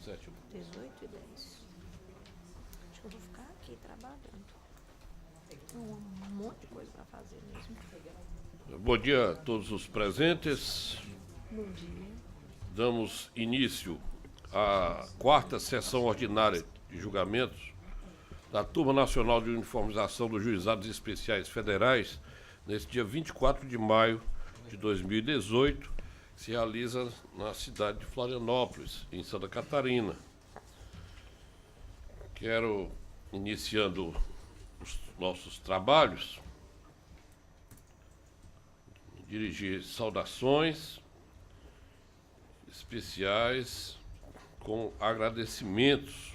Sétimo. 18 e 10. Acho que eu vou ficar aqui trabalhando. Tem um monte de coisa para fazer mesmo. Bom dia a todos os presentes. Bom dia. Damos início à quarta sessão ordinária de julgamentos da Turma Nacional de Uniformização dos Juizados Especiais Federais, nesse dia 24 de maio de 2018, que se realiza na cidade de Florianópolis, em Santa Catarina. Quero, iniciando os nossos trabalhos, dirigir saudações especiais com agradecimentos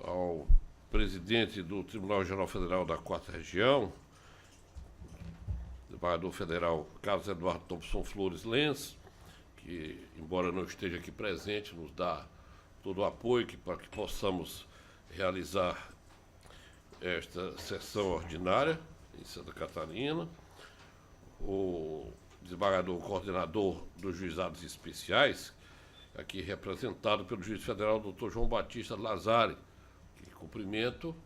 ao presidente do Tribunal Geral Federal da 4ª Região, desembargador federal Carlos Eduardo Thompson Flores Lenz, que, embora não esteja aqui presente, nos dá todo o apoio para que possamos realizar esta sessão ordinária em Santa Catarina. O desembargador coordenador dos juizados especiais, aqui representado pelo juiz federal Dr. João Batista Lazari, que cumprimento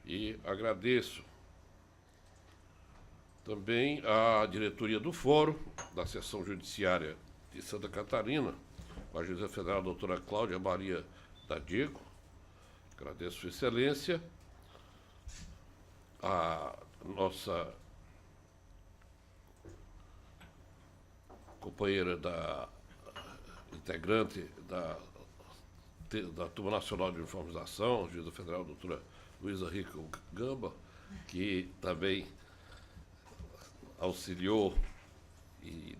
e agradeço. Também a diretoria do Fórum da Seção Judiciária de Santa Catarina, com a juíza federal doutora Cláudia Maria da Diego, agradeço Sua Excelência, a nossa companheira integrante da Turma Nacional de Uniformização, a juíza federal doutora Luísa Rico Gamba, que também auxiliou e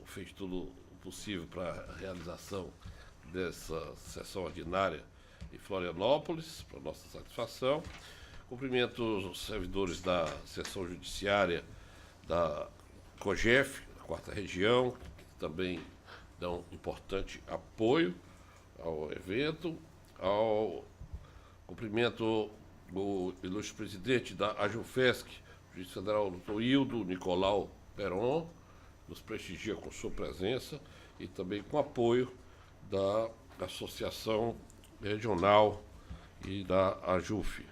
fez tudo o possível para a realização dessa sessão ordinária em Florianópolis, para nossa satisfação. Cumprimento os servidores da seção judiciária da COGEF, da 4ª Região, que também dão importante apoio ao evento. Cumprimento o ilustre presidente da AJUFESC, juiz federal Dr. Hildo Nicolau Peron, nos prestigia com sua presença e também com apoio da Associação Regional e da AJUF.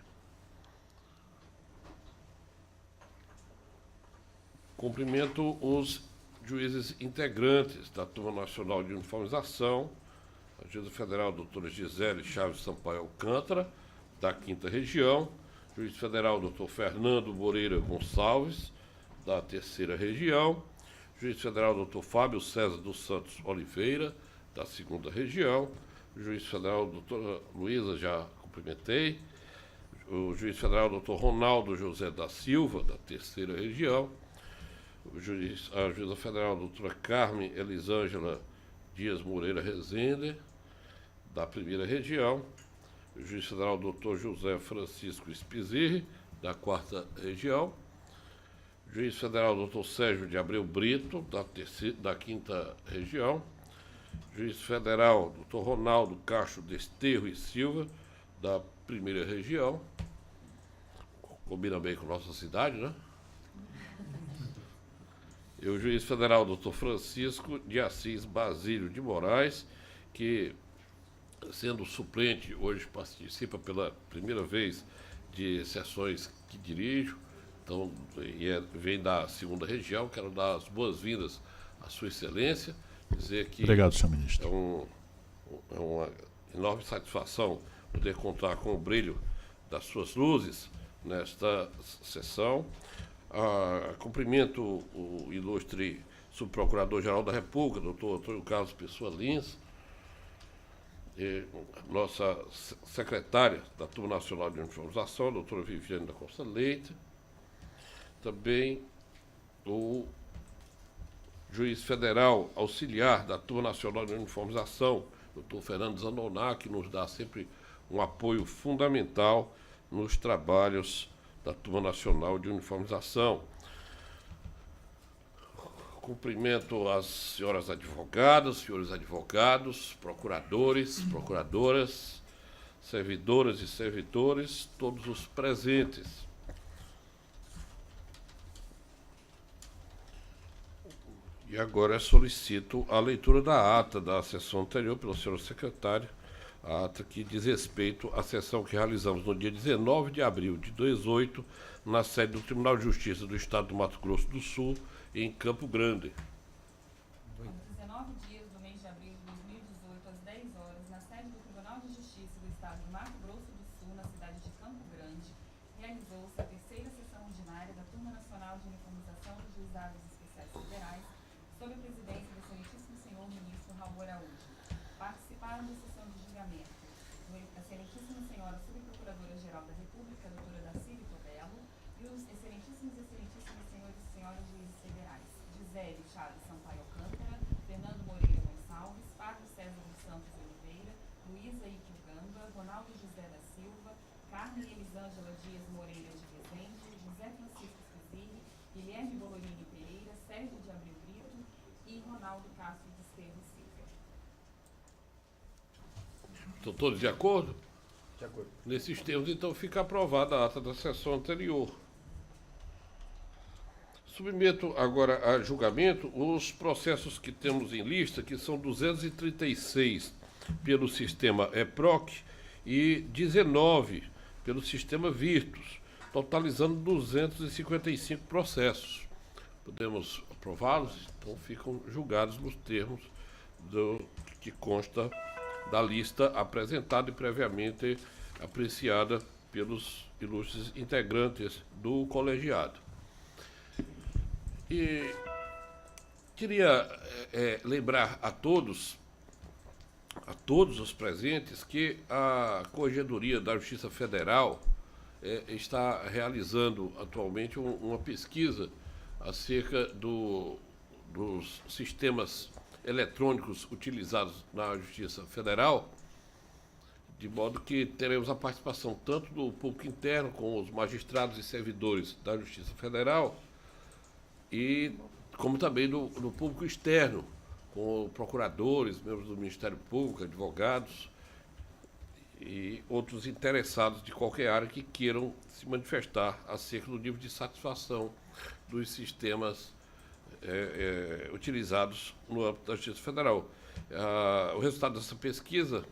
Cumprimento os juízes integrantes da Turma Nacional de Uniformização, a juíza federal doutora Gisele Chaves Sampaio Alcântara, da 5ª Região, juiz federal doutor Fernando Moreira Gonçalves, da 3ª Região, juiz federal doutor Fábio César dos Santos Oliveira, da 2ª Região, juiz federal doutora Luísa, já cumprimentei, o juiz federal doutor Ronaldo José da Silva, da 3ª Região, a juíza federal doutora Carmen Elisângela Dias Moreira Rezende, da 1ª Região, o juiz federal doutor José Francisco Spizirri, da 4ª Região, juiz federal doutor Sérgio de Abreu Brito, da 5ª Região, juiz federal doutor Ronaldo Castro Desterro e Silva, da 1ª Região, combina bem com nossa cidade, né? E o juiz federal doutor Francisco de Assis Basílio de Moraes, que, sendo suplente, hoje participa pela primeira vez de sessões que dirijo, então, vem da 2ª Região. Quero dar as boas-vindas à Sua Excelência, dizer que obrigado, senhor ministro. É uma enorme satisfação poder contar com o brilho das suas luzes nesta sessão. Cumprimento o ilustre subprocurador-geral da República, doutor Antônio Carlos Pessoa Lins, e nossa secretária da Turma Nacional de Uniformização, a doutora Viviane da Costa Leite, também o juiz federal auxiliar da Turma Nacional de Uniformização, doutor Fernando Zanoná, que nos dá sempre um apoio fundamental nos trabalhos da Turma Nacional de Uniformização. Cumprimento as senhoras advogadas, senhores advogados, procuradores, procuradoras, servidoras e servidores, todos os presentes. E agora solicito a leitura da ata da sessão anterior pelo senhor secretário, a ata que diz respeito à sessão que realizamos no dia 19 de abril de 2018, na sede do Tribunal de Justiça do Estado do Mato Grosso do Sul, em Campo Grande. 19 dias do mês de abril de 2018, às 10 horas, na sede do Tribunal de Justiça do Estado do Mato Grosso do Sul, na cidade de Campo Grande, realizou-se a terceira sessão ordinária da Turma Nacional de Uniformização dos Juizados Especiais Federais, sob a presidência do excelentíssimo senhor ministro Raul Araújo. Participaram da sessão de julgamento a excelentíssima senhora subprocuradora-geral da República, doutora Dacília Tobelo, e os excelentíssimos senhores e senhoras juízes federais, Gisele Chaves Sampaio Alcântara, Fernando Moreira Gonçalves, Padre César dos Santos Oliveira, Luísa Iquio Gamba, Ronaldo José da Silva, Carmen Elisângela Dias Moreira de Rezende, José Francisco Fuzini, Guilherme Bolorini Pereira, Sérgio de Abreu Brito e Ronaldo Castro de Esteves Silva. Estão todos de acordo? De acordo. Nesses termos, então, fica aprovada a ata da sessão anterior. Submeto agora a julgamento os processos que temos em lista, que são 236 pelo sistema EPROC e 19 pelo sistema Virtus, totalizando 255 processos. Podemos aprová-los? Então ficam julgados nos termos que consta da lista apresentada e previamente apreciada pelos ilustres integrantes do colegiado. E queria lembrar a todos os presentes, que a Corregedoria da Justiça Federal está realizando atualmente uma pesquisa acerca dos sistemas eletrônicos utilizados na Justiça Federal, de modo que teremos a participação tanto do público interno, com os magistrados e servidores da Justiça Federal, e como também do público externo, com procuradores, membros do Ministério Público, advogados e outros interessados de qualquer área que queiram se manifestar acerca do nível de satisfação dos sistemas utilizados no âmbito da Justiça Federal. O resultado dessa pesquisa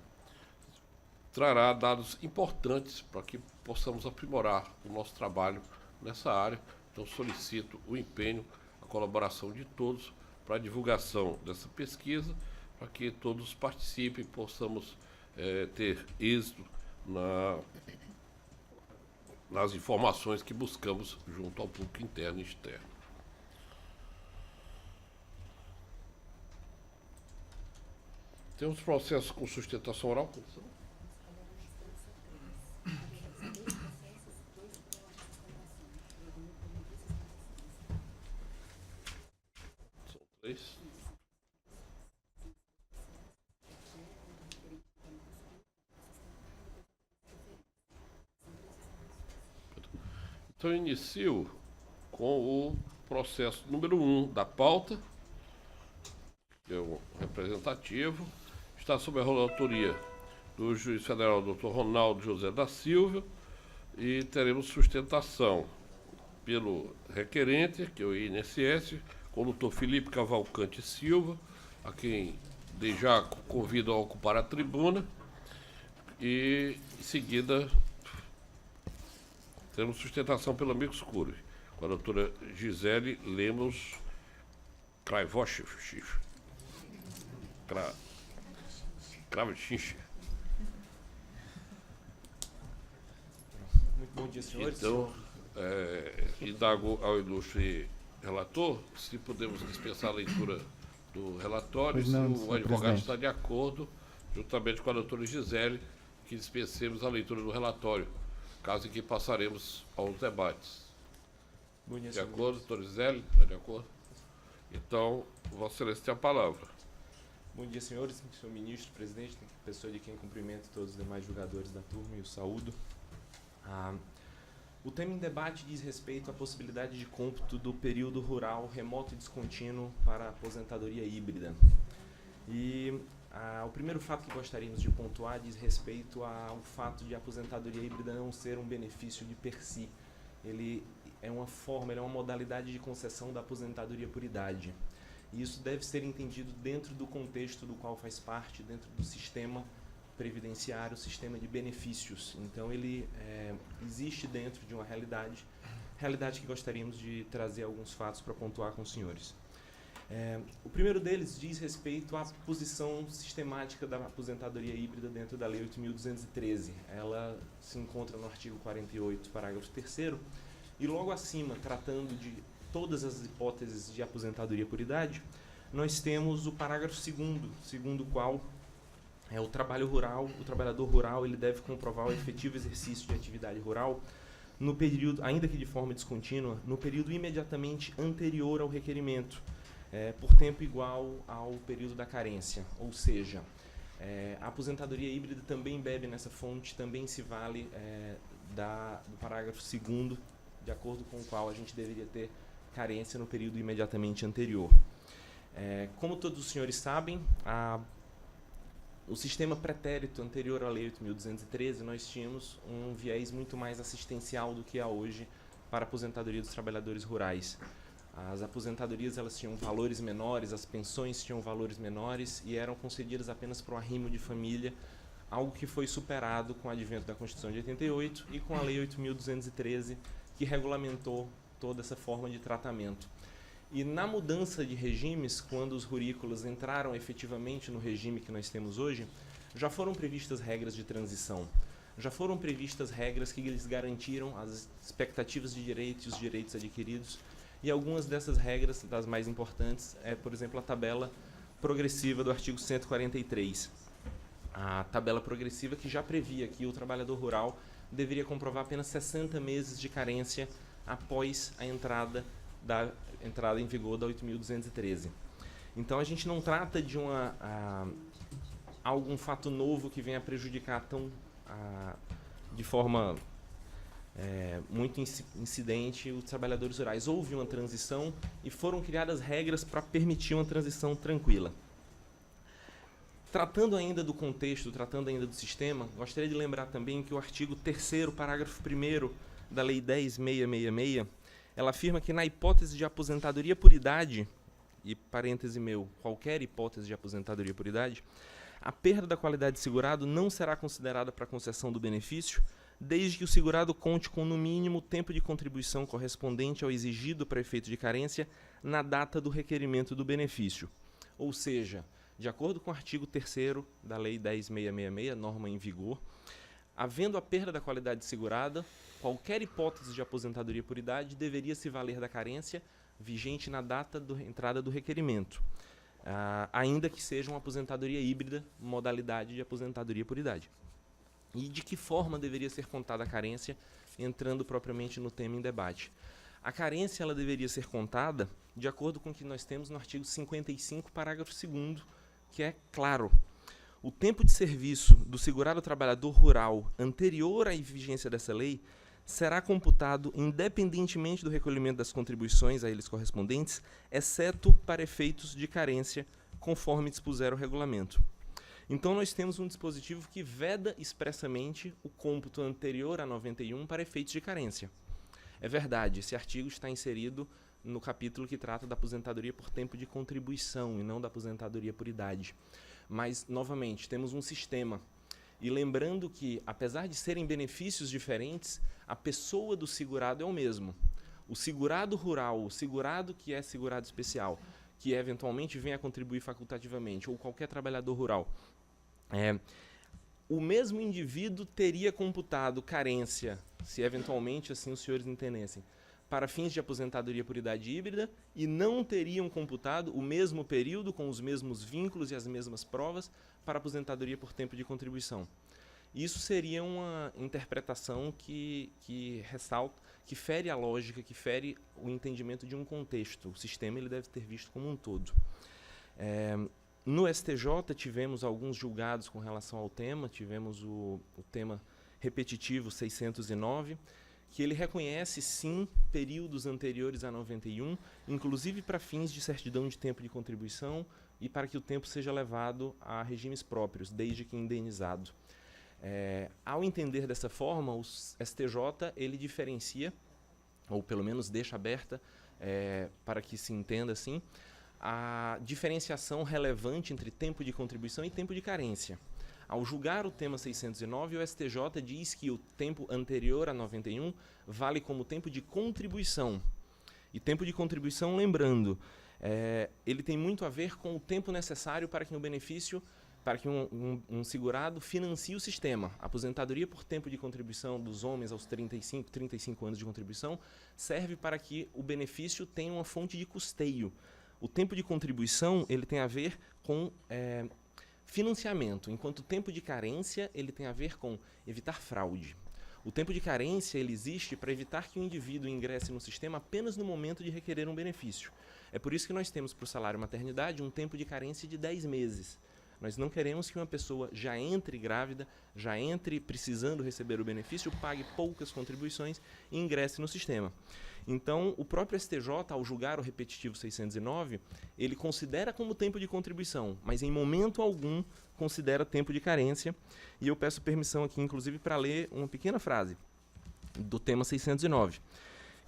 trará dados importantes para que possamos aprimorar o nosso trabalho nessa área. Então, solicito o empenho, a colaboração de todos para a divulgação dessa pesquisa, para que todos participem e possamos ter êxito nas informações que buscamos junto ao público interno e externo. Temos processos com sustentação oral? São 3. Então, eu inicio com o processo número 1 da pauta, que é o representativo. Está sob a relatoria do juiz federal Dr. Ronaldo José da Silva, e teremos sustentação pelo requerente, que é o INSS, com o Dr. Felipe Cavalcante Silva, a quem desde já convido a ocupar a tribuna, e em seguida teremos sustentação pelo amigo Scuri, com a doutora Gisele Lemos Kravosch. Muito bom dia, senhores. Então, indago ao ilustre relator se podemos dispensar a leitura do relatório, se o advogado está de acordo, juntamente com a doutora Gisele, que dispensemos a leitura do relatório, caso em que passaremos aos debates. Bom dia, De senhores. acordo, doutora Gisele? Está de acordo? Então, Vossa Excelência tem a palavra. Bom dia, senhores, senhor ministro, presidente, pessoa de quem cumprimento todos os demais julgadores da turma e o saúdo. O tema em debate diz respeito à possibilidade de cômputo do período rural remoto e descontínuo para a aposentadoria híbrida. E o primeiro fato que gostaríamos de pontuar diz respeito ao fato de a aposentadoria híbrida não ser um benefício de per si. Ele é uma forma, ele é uma modalidade de concessão da aposentadoria por idade. E isso deve ser entendido dentro do contexto do qual faz parte, dentro do sistema previdenciário, sistema de benefícios. Então, ele existe dentro de uma realidade que gostaríamos de trazer alguns fatos para pontuar com os senhores. O primeiro deles diz respeito à posição sistemática da aposentadoria híbrida dentro da Lei 8.213. Ela se encontra no artigo 48, parágrafo 3º, e logo acima, tratando de todas as hipóteses de aposentadoria por idade, nós temos o parágrafo 2º, segundo o qual o trabalhador rural, ele deve comprovar o efetivo exercício de atividade rural no período, ainda que de forma descontínua, no período imediatamente anterior ao requerimento, por tempo igual ao período da carência. Ou seja, a aposentadoria híbrida também bebe nessa fonte, também se vale do parágrafo 2º, de acordo com o qual a gente deveria ter carência no período imediatamente anterior. Como todos os senhores sabem, o sistema pretérito anterior à Lei 8.213, nós tínhamos um viés muito mais assistencial do que há hoje para a aposentadoria dos trabalhadores rurais. As aposentadorias, elas tinham valores menores, as pensões tinham valores menores e eram concedidas apenas para o arrimo de família, algo que foi superado com o advento da Constituição de 88 e com a Lei 8.213, que regulamentou toda essa forma de tratamento. E na mudança de regimes, quando os rurícolas entraram efetivamente no regime que nós temos hoje, já foram previstas regras de transição. Já foram previstas regras que lhes garantiram as expectativas de direitos e os direitos adquiridos. E algumas dessas regras, das mais importantes, por exemplo, a tabela progressiva do artigo 143. A tabela progressiva que já previa que o trabalhador rural deveria comprovar apenas 60 meses de carência após a entrada em vigor da 8.213. Então, a gente não trata de algum fato novo que venha prejudicar de forma muito incidente os trabalhadores rurais. Houve uma transição e foram criadas regras para permitir uma transição tranquila. Tratando ainda do contexto, tratando ainda do sistema, gostaria de lembrar também que o artigo 3º, parágrafo 1º da Lei 10.666, ela afirma que na hipótese de aposentadoria por idade, e parêntese meu, qualquer hipótese de aposentadoria por idade, a perda da qualidade de segurado não será considerada para concessão do benefício, desde que o segurado conte com, no mínimo, o tempo de contribuição correspondente ao exigido para efeito de carência na data do requerimento do benefício. Ou seja, de acordo com o artigo 3º da Lei 10.666, norma em vigor, havendo a perda da qualidade segurada, qualquer hipótese de aposentadoria por idade deveria se valer da carência vigente na data da entrada do requerimento, ainda que seja uma aposentadoria híbrida, modalidade de aposentadoria por idade. E de que forma deveria ser contada a carência, entrando propriamente no tema em debate. A carência ela deveria ser contada de acordo com o que nós temos no artigo 55, parágrafo 2º, que é claro. O tempo de serviço do segurado trabalhador rural anterior à vigência dessa lei será computado independentemente do recolhimento das contribuições a eles correspondentes, exceto para efeitos de carência, conforme dispuser o regulamento. Então, nós temos um dispositivo que veda expressamente o cômputo anterior a 91 para efeitos de carência. É verdade, esse artigo está inserido no capítulo que trata da aposentadoria por tempo de contribuição e não da aposentadoria por idade. Mas, novamente, temos um sistema. E lembrando que, apesar de serem benefícios diferentes, a pessoa do segurado é o mesmo. O segurado rural, o segurado que é segurado especial, que eventualmente venha a contribuir facultativamente, ou qualquer trabalhador rural, o mesmo indivíduo teria computado carência, se eventualmente assim os senhores entendessem, para fins de aposentadoria por idade híbrida e não teriam computado o mesmo período com os mesmos vínculos e as mesmas provas para aposentadoria por tempo de contribuição. Isso seria uma interpretação que ressalta, que fere a lógica, que fere o entendimento de um contexto. O sistema ele deve ter visto como um todo. No STJ tivemos alguns julgados com relação ao tema, tivemos o tema repetitivo 609, que ele reconhece sim períodos anteriores a 91, inclusive para fins de certidão de tempo de contribuição e para que o tempo seja levado a regimes próprios, desde que indenizado. Ao entender dessa forma, o STJ ele diferencia, ou pelo menos deixa aberta, para que se entenda assim, a diferenciação relevante entre tempo de contribuição e tempo de carência. Ao julgar o tema 609, o STJ diz que o tempo anterior a 91 vale como tempo de contribuição. E tempo de contribuição, lembrando, ele tem muito a ver com o tempo necessário para que um segurado financie o sistema. A aposentadoria por tempo de contribuição dos homens aos 35 anos de contribuição serve para que o benefício tenha uma fonte de custeio. O tempo de contribuição ele tem a ver com financiamento, enquanto o tempo de carência ele tem a ver com evitar fraude. O tempo de carência ele existe para evitar que o indivíduo ingresse no sistema apenas no momento de requerer um benefício. É por isso que nós temos para o salário maternidade um tempo de carência de 10 meses. Nós não queremos que uma pessoa já entre grávida, já entre precisando receber o benefício, pague poucas contribuições e ingresse no sistema. Então, o próprio STJ, ao julgar o repetitivo 609, ele considera como tempo de contribuição, mas em momento algum considera tempo de carência. E eu peço permissão aqui, inclusive, para ler uma pequena frase do tema 609,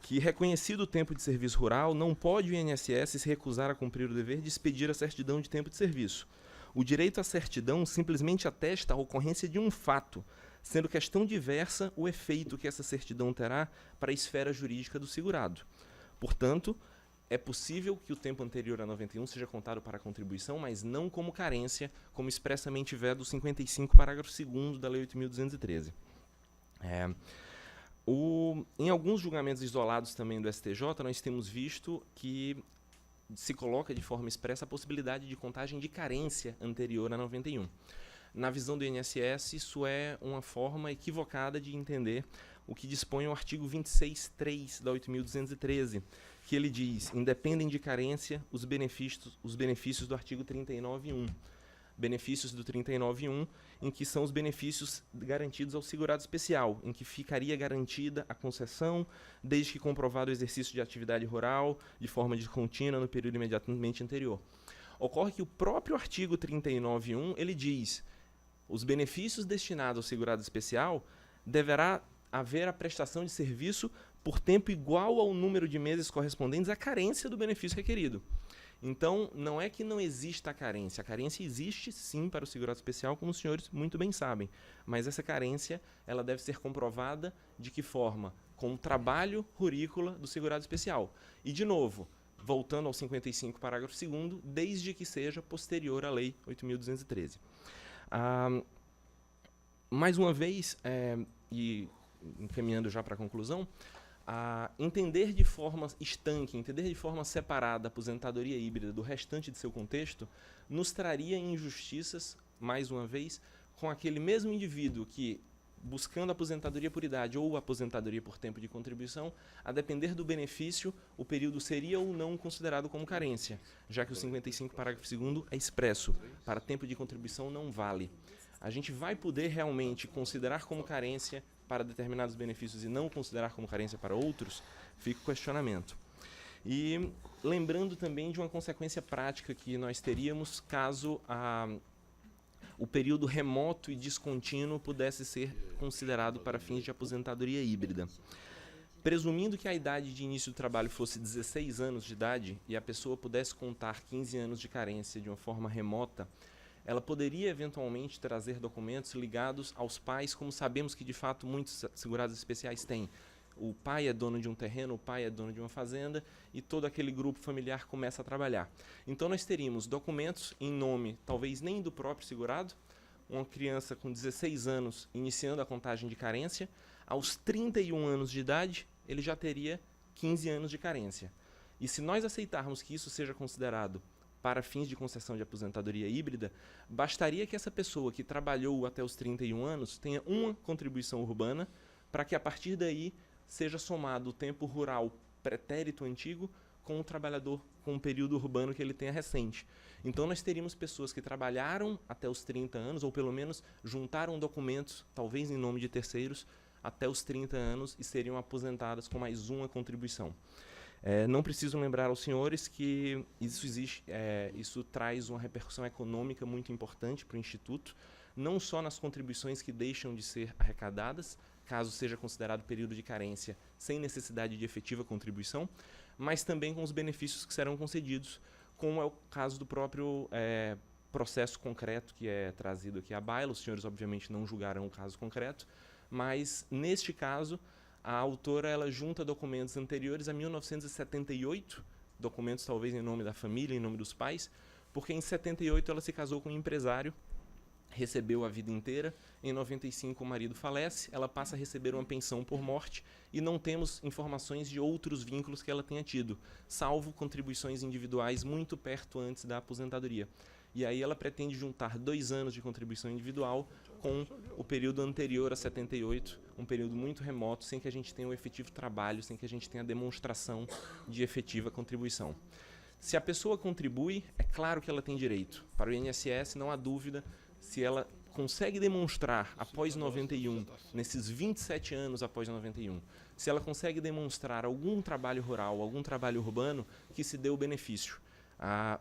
que, reconhecido o tempo de serviço rural, não pode o INSS se recusar a cumprir o dever de expedir a certidão de tempo de serviço. O direito à certidão simplesmente atesta a ocorrência de um fato, sendo questão diversa o efeito que essa certidão terá para a esfera jurídica do segurado. Portanto, é possível que o tempo anterior a 91 seja contado para a contribuição, mas não como carência, como expressamente veda o 55, parágrafo 2º da Lei 8.213. Em alguns julgamentos isolados também do STJ, nós temos visto que se coloca de forma expressa a possibilidade de contagem de carência anterior a 91. Na visão do INSS, isso é uma forma equivocada de entender o que dispõe o artigo 26.3 da 8.213, que ele diz: independem de carência os benefícios do artigo 39.1. Benefícios do 39.1, em que são os benefícios garantidos ao segurado especial, em que ficaria garantida a concessão, desde que comprovado o exercício de atividade rural, de forma descontínua no período imediatamente anterior. Ocorre que o próprio artigo 39.1, ele diz: os benefícios destinados ao segurado especial deverá haver a prestação de serviço por tempo igual ao número de meses correspondentes à carência do benefício requerido. Então, não é que não exista a carência existe sim para o segurado especial, como os senhores muito bem sabem, mas essa carência ela deve ser comprovada de que forma? Com o trabalho rurícola do segurado especial. E, de novo, voltando ao 55, parágrafo 2º, desde que seja posterior à Lei 8.213. Mais uma vez, e encaminhando já para a conclusão, entender de forma estanque, entender de forma separada a aposentadoria híbrida do restante de seu contexto, nos traria injustiças, mais uma vez, com aquele mesmo indivíduo que, buscando aposentadoria por idade ou aposentadoria por tempo de contribuição, a depender do benefício, o período seria ou não considerado como carência, já que o 55, parágrafo 2º é expresso: para tempo de contribuição não vale. A gente vai poder realmente considerar como carência para determinados benefícios e não considerar como carência para outros? Fica o questionamento. E lembrando também de uma consequência prática que nós teríamos caso o período remoto e descontínuo pudesse ser considerado para fins de aposentadoria híbrida. Presumindo que a idade de início do trabalho fosse 16 anos de idade e a pessoa pudesse contar 15 anos de carência de uma forma remota, ela poderia eventualmente trazer documentos ligados aos pais, como sabemos que de fato muitos segurados especiais têm. O pai é dono de um terreno, o pai é dono de uma fazenda e todo aquele grupo familiar começa a trabalhar. Então nós teríamos documentos em nome, talvez nem do próprio segurado, uma criança com 16 anos iniciando a contagem de carência, aos 31 anos de idade ele já teria 15 anos de carência. E se nós aceitarmos que isso seja considerado para fins de concessão de aposentadoria híbrida, bastaria que essa pessoa que trabalhou até os 31 anos tenha uma contribuição urbana para que a partir daí seja somado o tempo rural pretérito antigo com o trabalhador com o período urbano que ele tenha recente. Então nós teríamos pessoas que trabalharam até os 30 anos, ou pelo menos juntaram documentos, talvez em nome de terceiros, até os 30 anos e seriam aposentadas com mais uma contribuição. Não preciso lembrar aos senhores que isso traz uma repercussão econômica muito importante para o Instituto, não só nas contribuições que deixam de ser arrecadadas, caso seja considerado período de carência sem necessidade de efetiva contribuição, mas também com os benefícios que serão concedidos, como é o caso do próprio processo concreto que é trazido aqui à baila. Os senhores, obviamente, não julgarão o caso concreto, mas, neste caso, a autora ela junta documentos anteriores a 1978, documentos talvez em nome da família, em nome dos pais, porque em 78 ela se casou com um empresário, recebeu a vida inteira, em 95 o marido falece, ela passa a receber uma pensão por morte e não temos informações de outros vínculos que ela tenha tido, salvo contribuições individuais muito perto antes da aposentadoria. E aí ela pretende juntar 2 anos de contribuição individual com o período anterior a 78, um período muito remoto, sem que a gente tenha um efetivo trabalho, sem que a gente tenha demonstração de efetiva contribuição. Se a pessoa contribui, é claro que ela tem direito. Para o INSS, não há dúvida, se ela consegue demonstrar após 91, nesses 27 anos após 91, se ela consegue demonstrar algum trabalho rural, algum trabalho urbano, que se dê o benefício.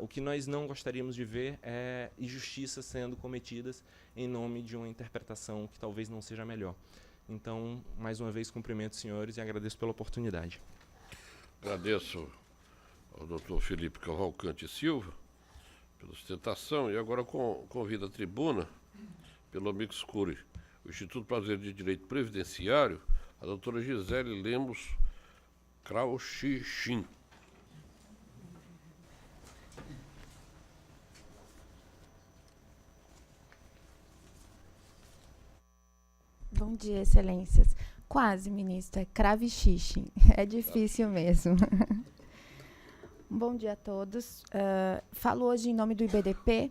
O que nós não gostaríamos de ver é injustiças sendo cometidas em nome de uma interpretação que talvez não seja melhor. Então, mais uma vez, cumprimento os senhores e agradeço pela oportunidade. Agradeço ao doutor Felipe Cavalcante Silva pela sustentação e agora convido a tribuna, pelo amicus curiae, o Instituto Brasileiro de Direito Previdenciário, a doutora Gisele Lemos Krauchichin. Bom dia, excelências. Quase, ministra. Kravchichin. É difícil mesmo. Bom dia a todos. Falo hoje em nome do IBDP,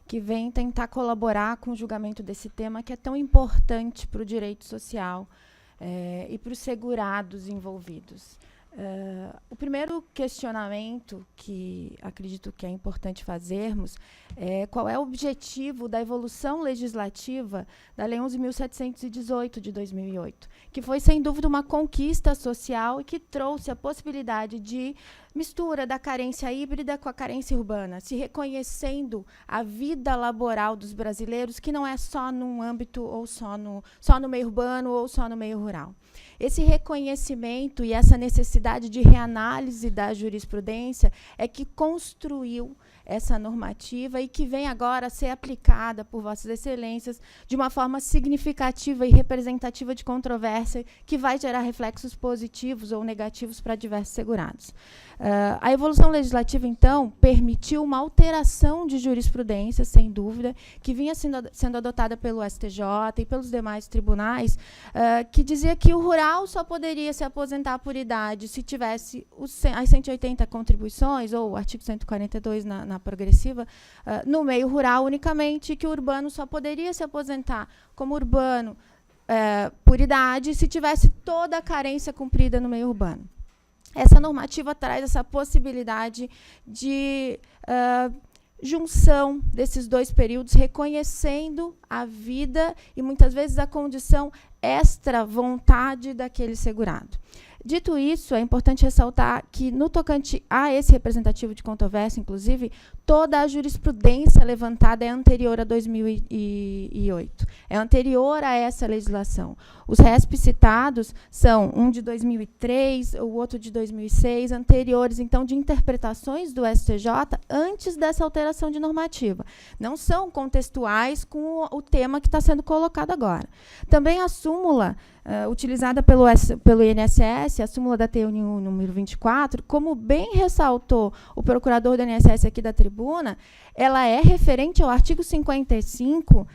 que vem tentar colaborar com o julgamento desse tema que é tão importante para o direito social e para os segurados envolvidos. O primeiro questionamento que acredito que é importante fazermos é qual é o objetivo da evolução legislativa da Lei 11.718 de 2008, que foi, sem dúvida, uma conquista social e que trouxe a possibilidade de mistura da carência híbrida com a carência urbana, se reconhecendo a vida laboral dos brasileiros, que não é só num âmbito ou só no meio urbano ou só no meio rural. Esse reconhecimento e essa necessidade de reanálise da jurisprudência é que construiu essa normativa e que vem agora a ser aplicada por Vossas Excelências de uma forma significativa e representativa de controvérsia que vai gerar reflexos positivos ou negativos para diversos segurados. A evolução legislativa, então, permitiu uma alteração de jurisprudência, sem dúvida, que vinha sendo adotada pelo STJ e pelos demais tribunais, que dizia que o rural só poderia se aposentar por idade se tivesse as 180 contribuições, ou o artigo 142 na progressiva, no meio rural unicamente, e que o urbano só poderia se aposentar como urbano por idade se tivesse toda a carência cumprida no meio urbano. Essa normativa traz essa possibilidade de junção desses dois períodos, reconhecendo a vida e, muitas vezes, a condição extra-vontade daquele segurado. Dito isso, é importante ressaltar que, no tocante a esse representativo de controvérsia, inclusive, toda a jurisprudência levantada é anterior a 2008. É anterior a essa legislação. Os RESP citados são um de 2003, o outro de 2006, anteriores, então, de interpretações do STJ antes dessa alteração de normativa. Não são contextuais com o tema que está sendo colocado agora. Também a súmula utilizada pelo INSS, a súmula da TNU número 24, como bem ressaltou o procurador do INSS aqui da tribuna, ela é referente ao artigo 55,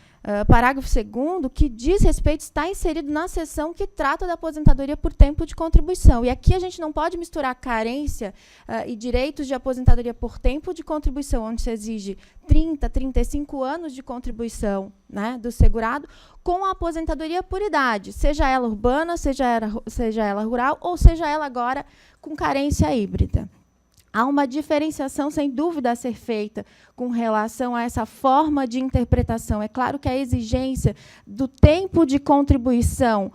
parágrafo 2º, que diz respeito, está inserido na seção que trata da aposentadoria por tempo de contribuição. E aqui a gente não pode misturar carência e direitos de aposentadoria por tempo de contribuição, onde se exige 30, 35 anos de contribuição, né, do segurado, com a aposentadoria por idade, seja ela urbana, seja ela rural, ou seja ela agora com carência híbrida. Há uma diferenciação, sem dúvida, a ser feita com relação a essa forma de interpretação. É claro que a exigência do tempo de contribuição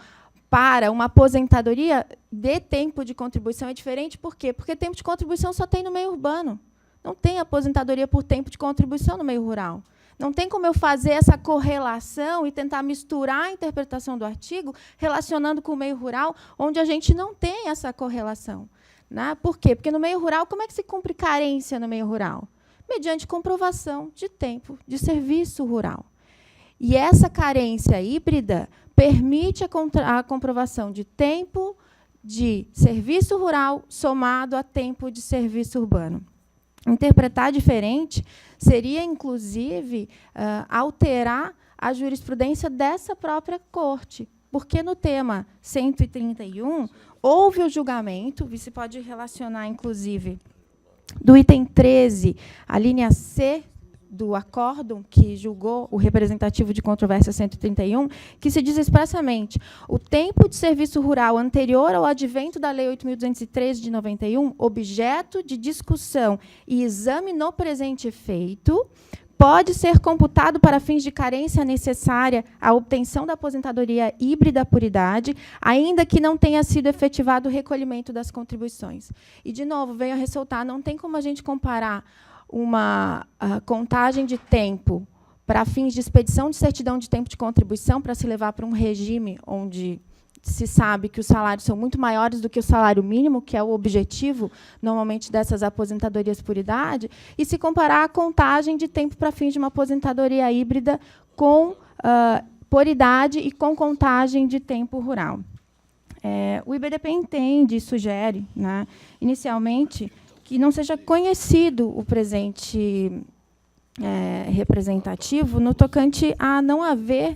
para uma aposentadoria de tempo de contribuição é diferente. Por quê? Porque tempo de contribuição só tem no meio urbano. Não tem aposentadoria por tempo de contribuição no meio rural. Não tem como eu fazer essa correlação e tentar misturar a interpretação do artigo relacionando com o meio rural, onde a gente não tem essa correlação. Né? Por quê? Porque no meio rural, como é que se cumpre carência no meio rural? mediante comprovação de tempo de serviço rural. E essa carência híbrida permite a comprovação de tempo de serviço rural somado a tempo de serviço urbano. Interpretar diferente seria, inclusive, alterar a jurisprudência dessa própria Corte, porque no tema 131 houve o julgamento, você pode relacionar, inclusive, do item 13, a linha C do acórdão que julgou o representativo de controvérsia 131, que se diz expressamente: o tempo de serviço rural anterior ao advento da Lei 8.213 de 91, objeto de discussão e exame no presente feito, pode ser computado para fins de carência necessária à obtenção da aposentadoria híbrida por idade, ainda que não tenha sido efetivado o recolhimento das contribuições. E, de novo, venho a ressaltar, não tem como a gente comparar uma contagem de tempo para fins de expedição de certidão de tempo de contribuição para se levar para um regime onde se sabe que os salários são muito maiores do que o salário mínimo, que é o objetivo, normalmente, dessas aposentadorias por idade, e se comparar a contagem de tempo para fins de uma aposentadoria híbrida com, por idade e com contagem de tempo rural. O IBDP entende e sugere, né, inicialmente, que não seja conhecido o presente representativo no tocante a não haver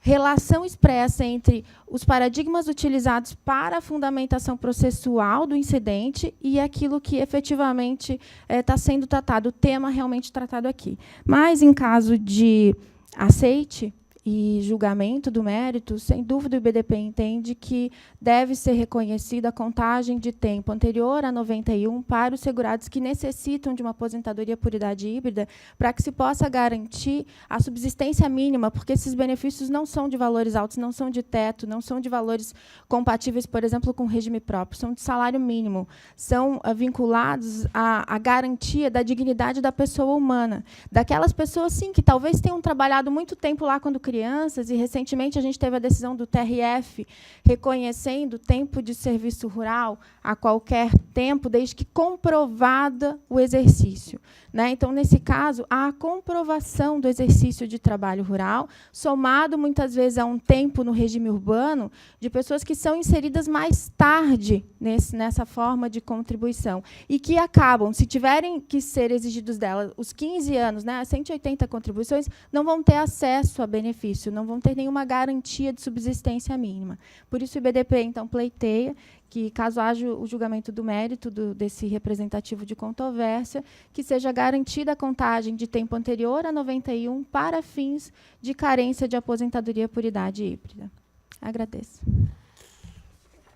relação expressa entre os paradigmas utilizados para a fundamentação processual do incidente e aquilo que efetivamente está sendo tratado, o tema realmente tratado aqui. Mas, em caso de aceite e julgamento do mérito, sem dúvida o IBDP entende que deve ser reconhecida a contagem de tempo anterior a 91 para os segurados que necessitam de uma aposentadoria por idade híbrida, para que se possa garantir a subsistência mínima, porque esses benefícios não são de valores altos, não são de teto, não são de valores compatíveis, por exemplo, com o regime próprio, são de salário mínimo, são vinculados à garantia da dignidade da pessoa humana, daquelas pessoas, sim, que talvez tenham trabalhado muito tempo lá quando crianças, e recentemente a gente teve a decisão do TRF reconhecendo o tempo de serviço rural a qualquer tempo, desde que comprovada o exercício. Né? Então, nesse caso, a comprovação do exercício de trabalho rural, somado muitas vezes a um tempo no regime urbano, de pessoas que são inseridas mais tarde nessa forma de contribuição, e que acabam, se tiverem que ser exigidos delas os 15 anos, né, 180 contribuições, não vão ter acesso a benefício, não vão ter nenhuma garantia de subsistência mínima. Por isso, o IBDP, então, pleiteia que, caso haja o julgamento do mérito desse representativo de controvérsia, que seja garantida a contagem de tempo anterior a 91 para fins de carência de aposentadoria por idade híbrida. Agradeço.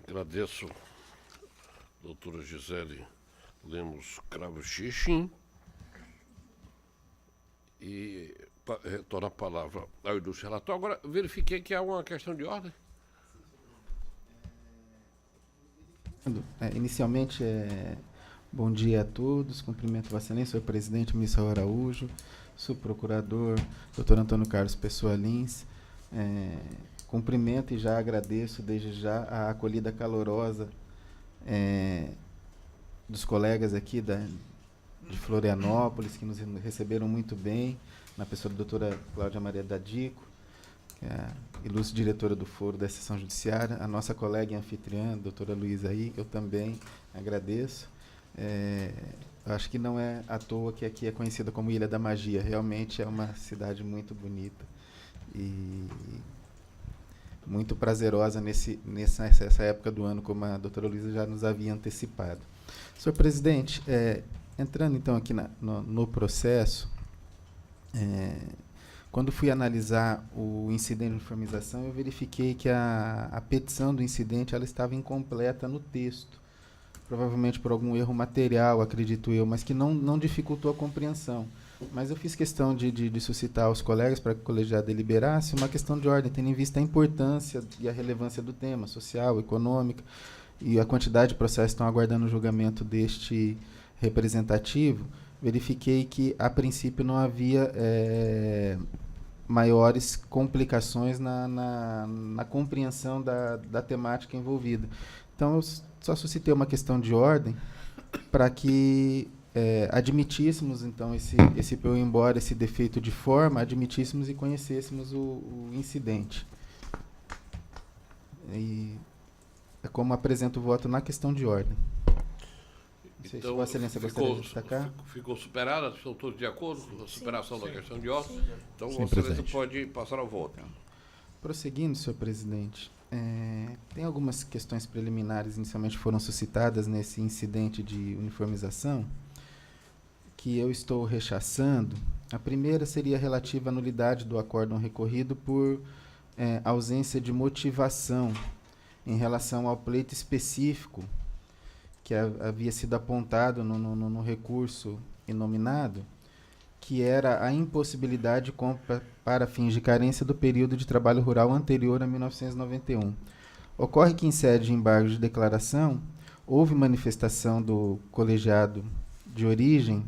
Agradeço, doutora Gisele Lemos Cravo-Xixim. E retorno a palavra ao ilustre relator. Agora, verifiquei que há uma questão de ordem. Inicialmente, bom dia a todos, cumprimento Vossa Excelência, senhor presidente, ministro Raul Araújo, subprocurador, doutor Antônio Carlos Pessoa Lins, cumprimento e já agradeço desde já a acolhida calorosa dos colegas aqui de Florianópolis, que nos receberam muito bem, na pessoa da doutora Cláudia Maria Dadico, que é a ilustre diretora do Foro da Seção Judiciária, a nossa colega e anfitriã, a doutora Luísa aí, eu também agradeço. Acho que não é à toa que aqui é conhecida como Ilha da Magia, realmente é uma cidade muito bonita e muito prazerosa nessa época do ano, como a doutora Luísa já nos havia antecipado. Senhor presidente, entrando então aqui no processo, quando fui analisar o incidente de uniformização, eu verifiquei que a petição do incidente ela estava incompleta no texto, provavelmente por algum erro material, acredito eu, mas que não dificultou a compreensão. Mas eu fiz questão de suscitar aos colegas para que o colegiado deliberasse uma questão de ordem, tendo em vista a importância e a relevância do tema social, econômica, e a quantidade de processos que estão aguardando o julgamento deste representativo. Verifiquei que, a princípio, não havia maiores complicações na compreensão da temática envolvida. Então, eu só suscitei uma questão de ordem para que admitíssemos, então, esse IPU, embora esse defeito de forma, admitíssemos e conhecêssemos o incidente. E é como apresento o voto na questão de ordem. Não sei se Vossa Excelência gostaria de destacar. Ficou superada? Estão todos de acordo com a superação da questão de ordem? Então, Sim, Vossa Excelência presidente. pode passar ao voto. Prosseguindo, senhor presidente, tem algumas questões preliminares inicialmente foram suscitadas nesse incidente de uniformização que eu estou rechaçando. A primeira seria relativa à nulidade do acórdão recorrido por ausência de motivação em relação ao pleito específico que havia sido apontado no recurso inominado, que era a impossibilidade de compra para fins de carência do período de trabalho rural anterior a 1991. Ocorre que, em sede de embargo de declaração, houve manifestação do colegiado de origem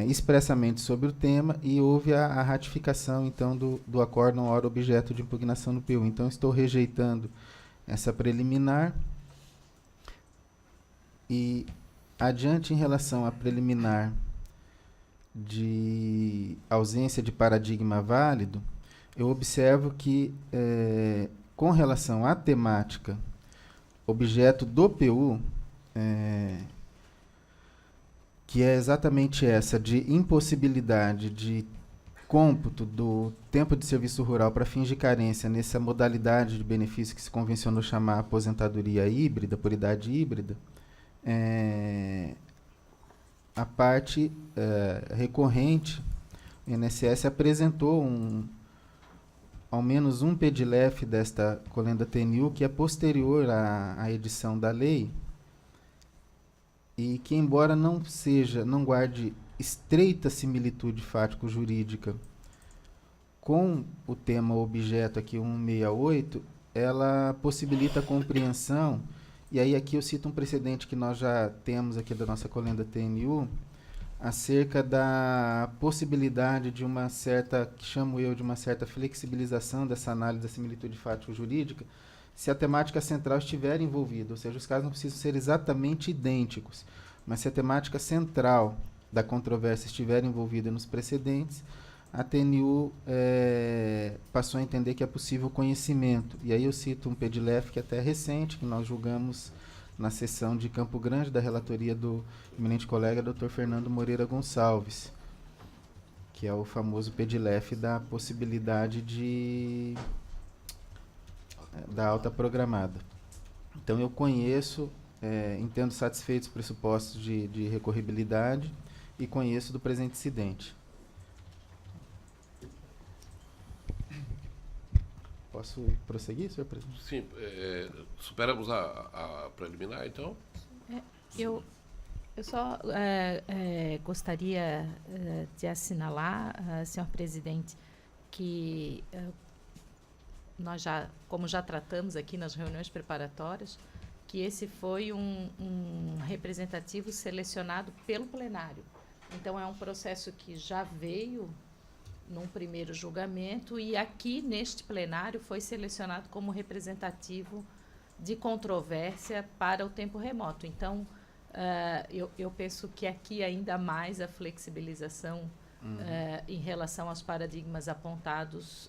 expressamente sobre o tema e houve a ratificação, então, do acórdão ora objeto de impugnação no PU. Então, estou rejeitando essa preliminar. E, adiante, em relação à preliminar de ausência de paradigma válido, eu observo que, com relação à temática objeto do PU, que é exatamente essa de impossibilidade de cômputo do tempo de serviço rural para fins de carência nessa modalidade de benefício que se convencionou chamar aposentadoria híbrida, por idade híbrida, a parte recorrente, o INSS apresentou ao menos um PEDLEF desta colenda TNU, que é posterior à edição da lei, e que, embora não guarde estreita similitude fático-jurídica com o tema objeto aqui 168, ela possibilita a compreensão. E aí aqui eu cito um precedente que nós já temos aqui da nossa colenda TNU, acerca da possibilidade de uma certa, que chamo eu de uma certa flexibilização dessa análise da similitude fático-jurídica, se a temática central estiver envolvida, ou seja, os casos não precisam ser exatamente idênticos, mas se a temática central da controvérsia estiver envolvida nos precedentes, a TNU passou a entender que é possível conhecimento. E aí eu cito um PEDLEF que é até recente, que nós julgamos na sessão de Campo Grande, da relatoria do eminente colega Dr. Fernando Moreira Gonçalves, que é o famoso PEDLEF da possibilidade da alta programada. Então eu conheço, entendo satisfeitos os pressupostos de recorribilidade e conheço do presente incidente. Posso prosseguir, senhor presidente? Sim, superamos a preliminar, então? Eu só gostaria de assinalar, senhor presidente, que nós como já tratamos aqui nas reuniões preparatórias, que esse foi um representativo selecionado pelo plenário. Então, é um processo que já veio num primeiro julgamento e aqui, neste plenário, foi selecionado como representativo de controvérsia para o tempo remoto. Então, eu penso que aqui ainda mais a flexibilização em relação aos paradigmas apontados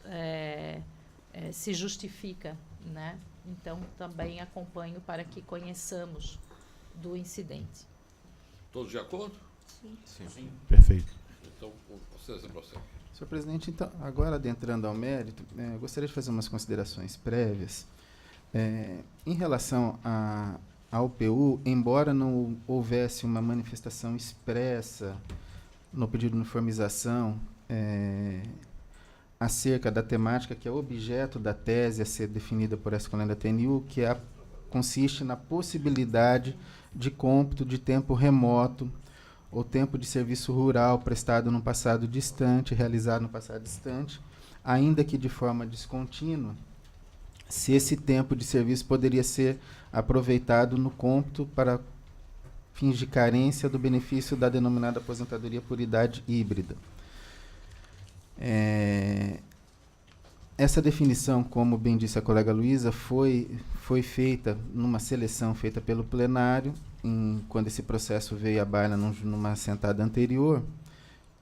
se justifica, né? Então, também acompanho para que conheçamos do incidente. Todos de acordo? Sim. Perfeito. Então, você prossegue. Senhor presidente, então, agora adentrando ao mérito, eu gostaria de fazer umas considerações prévias. Em relação ao PU, embora não houvesse uma manifestação expressa no pedido de uniformização acerca da temática que é objeto da tese a ser definida por essa colenda TNU, que consiste na possibilidade de cômputo de tempo remoto ou tempo de serviço rural prestado no passado distante, realizado no passado distante, ainda que de forma descontínua, se esse tempo de serviço poderia ser aproveitado no cômputo para fins de carência do benefício da denominada é essa definição, como bem disse a colega Luísa, foi feita numa seleção feita pelo plenário, quando esse processo veio à baila numa sentada anterior,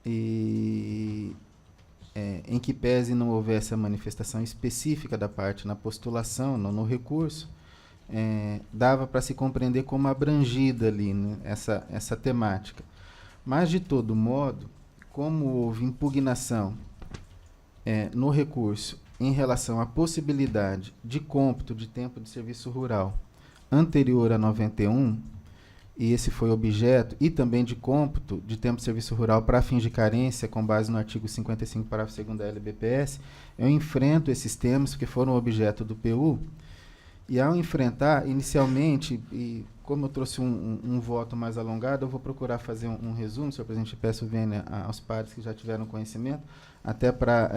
e em que pese não houvesse a manifestação específica da parte na postulação, no recurso, dava para se compreender como abrangida ali, né, essa temática. Mas, de todo modo, como houve impugnação no recurso em relação à possibilidade de cômputo de tempo de serviço rural anterior a 91, e esse foi objeto, e também de cômputo de tempo de serviço rural para fins de carência, com base no artigo 55, parágrafo 2º da LBPS, eu enfrento esses temas que foram objeto do PU, e ao enfrentar, inicialmente, e como eu trouxe um voto mais alongado, eu vou procurar fazer um resumo, senhor presidente, peço vênia aos pares que já tiveram conhecimento, até para,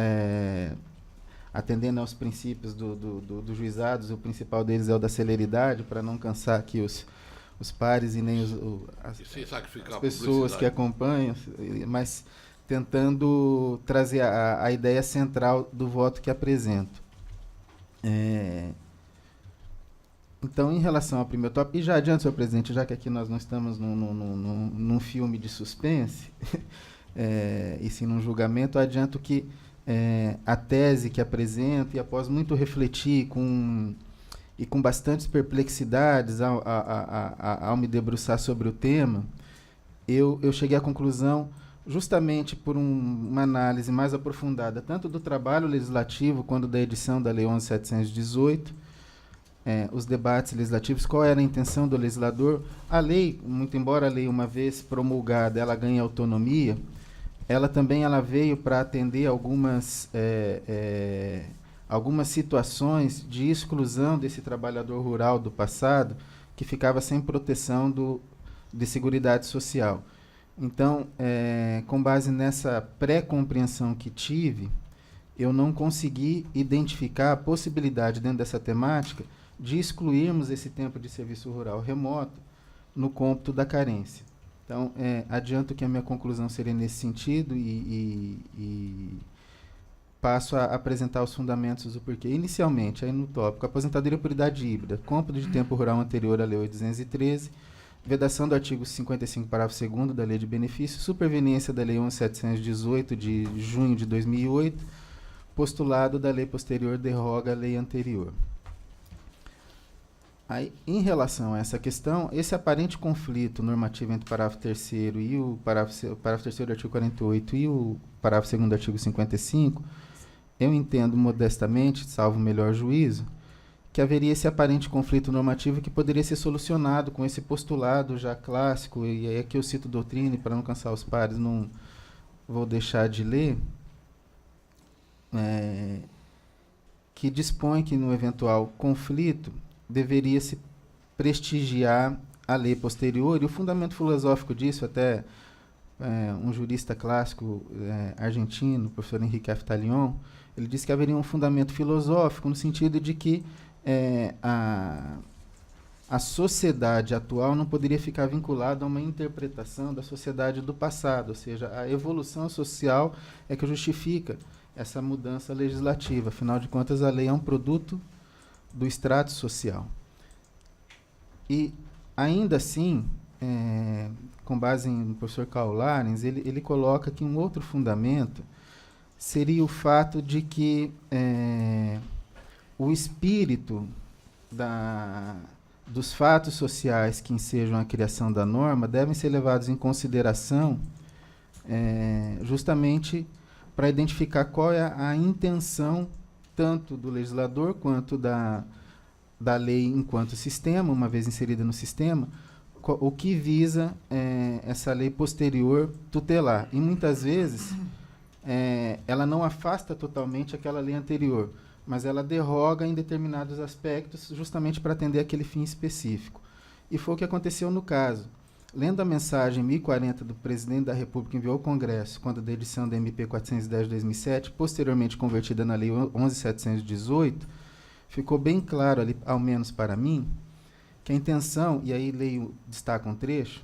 atendendo aos princípios dos juizados, o principal deles é o da celeridade, para não cansar aqui os pares e nem as pessoas que acompanham, mas tentando trazer a ideia central do voto que apresento. Então, em relação ao primeiro tópico, e já adianto, senhor presidente, já que aqui nós não estamos num filme de suspense, e sim num julgamento, adianto que a tese que apresento, e após muito refletir e com bastantes perplexidades ao me debruçar sobre o tema, eu cheguei à conclusão, justamente por uma análise mais aprofundada, tanto do trabalho legislativo quanto da edição da Lei 11.718, os debates legislativos, qual era a intenção do legislador. A lei, muito embora a lei, uma vez promulgada, ela ganhe autonomia, ela também veio para atender algumas situações de exclusão desse trabalhador rural do passado, que ficava sem proteção de Seguridade Social. Então, com base nessa pré-compreensão que tive, eu não consegui identificar a possibilidade, dentro dessa temática, de excluirmos esse tempo de serviço rural remoto no cômputo da carência. Então, adianto que a minha conclusão seria nesse sentido e passo a apresentar os fundamentos do porquê. Inicialmente, aí no tópico, aposentadoria por idade híbrida, cômputo de tempo rural anterior à Lei 813, vedação do artigo 55, parágrafo 2º da Lei de Benefício, superveniência da Lei 11.718, de junho de 2008, postulado da lei posterior derroga a lei anterior. Aí, em relação a essa questão, esse aparente conflito normativo entre o parágrafo 3º e o parágrafo 3º do artigo 48 e o parágrafo 2º do artigo 55, eu entendo modestamente, salvo o melhor juízo, que haveria esse aparente conflito normativo que poderia ser solucionado com esse postulado já clássico, e aí aqui eu cito doutrina, e para não cansar os pares, não vou deixar de ler, que dispõe que no eventual conflito deveria se prestigiar a lei posterior, e o fundamento filosófico disso, até um jurista clássico argentino, o professor Henrique Aftalion, ele disse que haveria um fundamento filosófico no sentido de que a sociedade atual não poderia ficar vinculada a uma interpretação da sociedade do passado, ou seja, a evolução social é que justifica essa mudança legislativa. Afinal de contas, a lei é um produto do extrato social. E, ainda assim, com base no professor Karl Larens, ele coloca que um outro fundamento seria o fato de que o espírito dos fatos sociais que ensejam a criação da norma devem ser levados em consideração justamente para identificar qual é a intenção tanto do legislador quanto da lei enquanto sistema, uma vez inserida no sistema, o que visa essa lei posterior tutelar. E muitas vezes ela não afasta totalmente aquela lei anterior, mas ela derroga em determinados aspectos justamente para atender aquele fim específico. E foi o que aconteceu no caso. Lendo a mensagem 1040 do presidente da República enviou ao Congresso, quando da edição da MP 410 de 2007, posteriormente convertida na Lei 11.718, ficou bem claro ali, ao menos para mim, que a intenção, e aí destaca um trecho,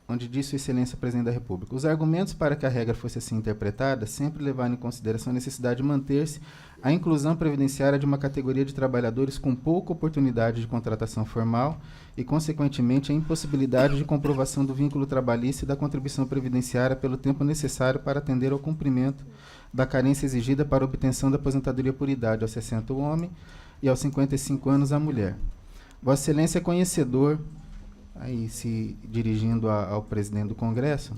onde diz Sua Excelência Presidente da República: os argumentos para que a regra fosse assim interpretada sempre levaram em consideração a necessidade de manter-se a inclusão previdenciária de uma categoria de trabalhadores com pouca oportunidade de contratação formal e, consequentemente, a impossibilidade de comprovação do vínculo trabalhista e da contribuição previdenciária pelo tempo necessário para atender ao cumprimento da carência exigida para a obtenção da aposentadoria por idade aos 60 o homem e aos 55 anos a mulher. Vossa Excelência é conhecedor, aí se dirigindo ao presidente do Congresso,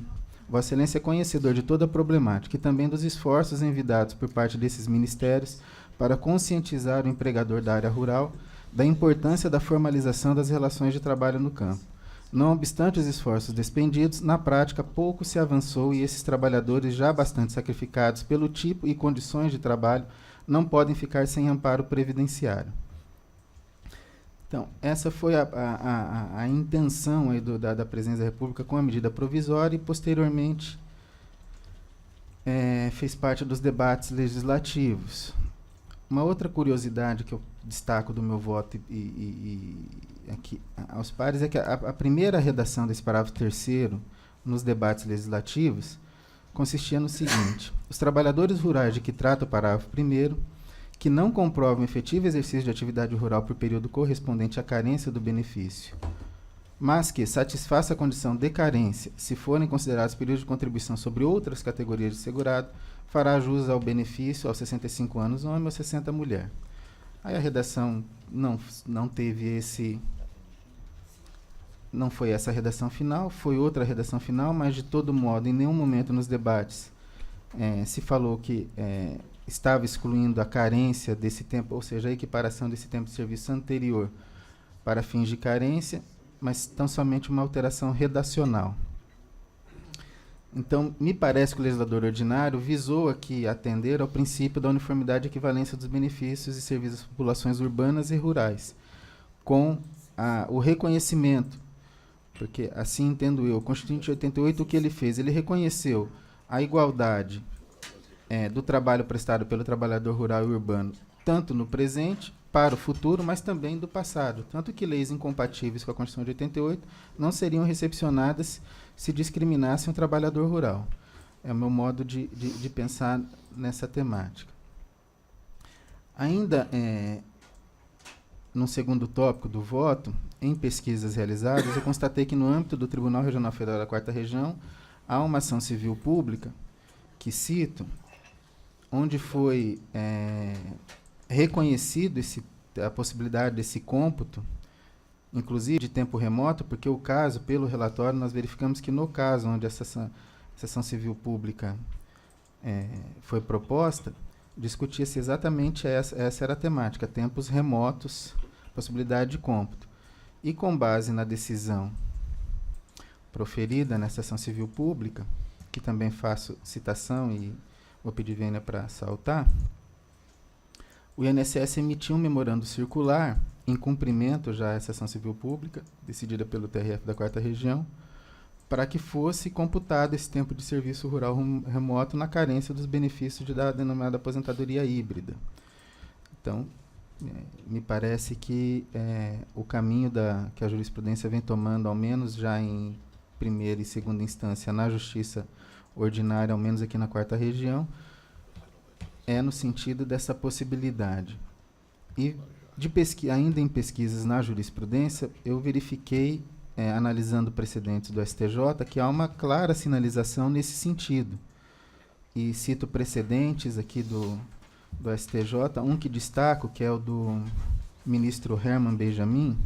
Vossa Excelência é conhecedor de toda a problemática e também dos esforços envidados por parte desses ministérios para conscientizar o empregador da área rural da importância da formalização das relações de trabalho no campo. Não obstante os esforços despendidos, na prática pouco se avançou e esses trabalhadores, já bastante sacrificados pelo tipo e condições de trabalho, não podem ficar sem amparo previdenciário. Então, essa foi a intenção aí da Presidência da República com a medida provisória e, posteriormente, fez parte dos debates legislativos. Uma outra curiosidade que eu destaco do meu voto aqui aos pares é que a primeira redação desse parágrafo 3º nos debates legislativos consistia no seguinte: os trabalhadores rurais de que trata o parágrafo 1º, que não comprovam efetivo exercício de atividade rural por período correspondente à carência do benefício, mas que satisfaça a condição de carência, se forem considerados períodos de contribuição sobre outras categorias de segurado, fará jus ao benefício aos 65 anos homem ou 60 mulher. Aí a redação não teve esse... Não foi essa a redação final, foi outra redação final, mas de todo modo, em nenhum momento nos debates se falou que estava excluindo a carência desse tempo, ou seja, a equiparação desse tempo de serviço anterior para fins de carência, mas tão somente uma alteração redacional. Então, me parece que o legislador ordinário visou aqui atender ao princípio da uniformidade e equivalência dos benefícios e serviços às populações urbanas e rurais, com o reconhecimento, porque assim entendo eu, o Constituinte de 88, o que ele fez? Ele reconheceu a igualdade do trabalho prestado pelo trabalhador rural e urbano, tanto no presente, para o futuro, mas também do passado. Tanto que leis incompatíveis com a Constituição de 88 não seriam recepcionadas se discriminasse um trabalhador rural. É o meu modo de pensar nessa temática. Ainda no segundo tópico do voto, em pesquisas realizadas, eu constatei que no âmbito do Tribunal Regional Federal da 4ª Região, há uma ação civil pública, que cito, onde foi reconhecido a possibilidade desse cômputo, inclusive de tempo remoto, porque o caso, pelo relatório, nós verificamos que no caso onde essa ação civil pública foi proposta, discutia-se exatamente essa era a temática, tempos remotos, possibilidade de cômputo. E com base na decisão proferida nessa ação civil pública, que também faço citação e vou pedir vênia para saltar, o INSS emitiu um memorando circular em cumprimento já a essa ação civil pública, decidida pelo TRF da 4ª Região, para que fosse computado esse tempo de serviço rural remoto na carência dos benefícios da denominada aposentadoria híbrida. Então, me parece que o caminho que a jurisprudência vem tomando, ao menos já em primeira e segunda instância, na Justiça Ordinária, ao menos aqui na 4ª Região, no sentido dessa possibilidade. E ainda em pesquisas na jurisprudência, eu verifiquei, analisando precedentes do STJ, que há uma clara sinalização nesse sentido. E cito precedentes aqui do STJ, um que destaco, que é o do ministro Herman Benjamin.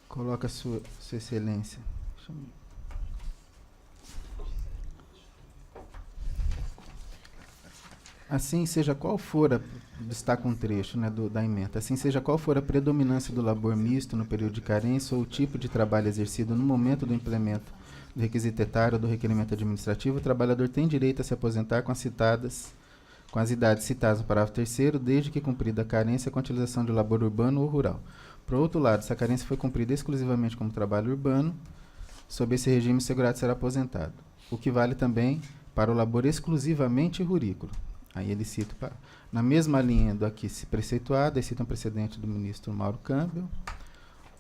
Coloca Sua Excelência. Assim seja qual for destaca um trecho da ementa, assim seja qual for a predominância do labor misto no período de carência ou o tipo de trabalho exercido no momento do implemento do requisito etário ou do requerimento administrativo, o trabalhador tem direito a se aposentar com as idades citadas no parágrafo 3º, desde que cumprida a carência com a utilização de labor urbano ou rural. Por outro lado, se a carência foi cumprida exclusivamente como trabalho urbano, sob esse regime o segurado será aposentado, o que vale também para o labor exclusivamente rurícola. Aí ele cita, na mesma linha do aqui se preceituado, ele cita um precedente do ministro Mauro Campbell.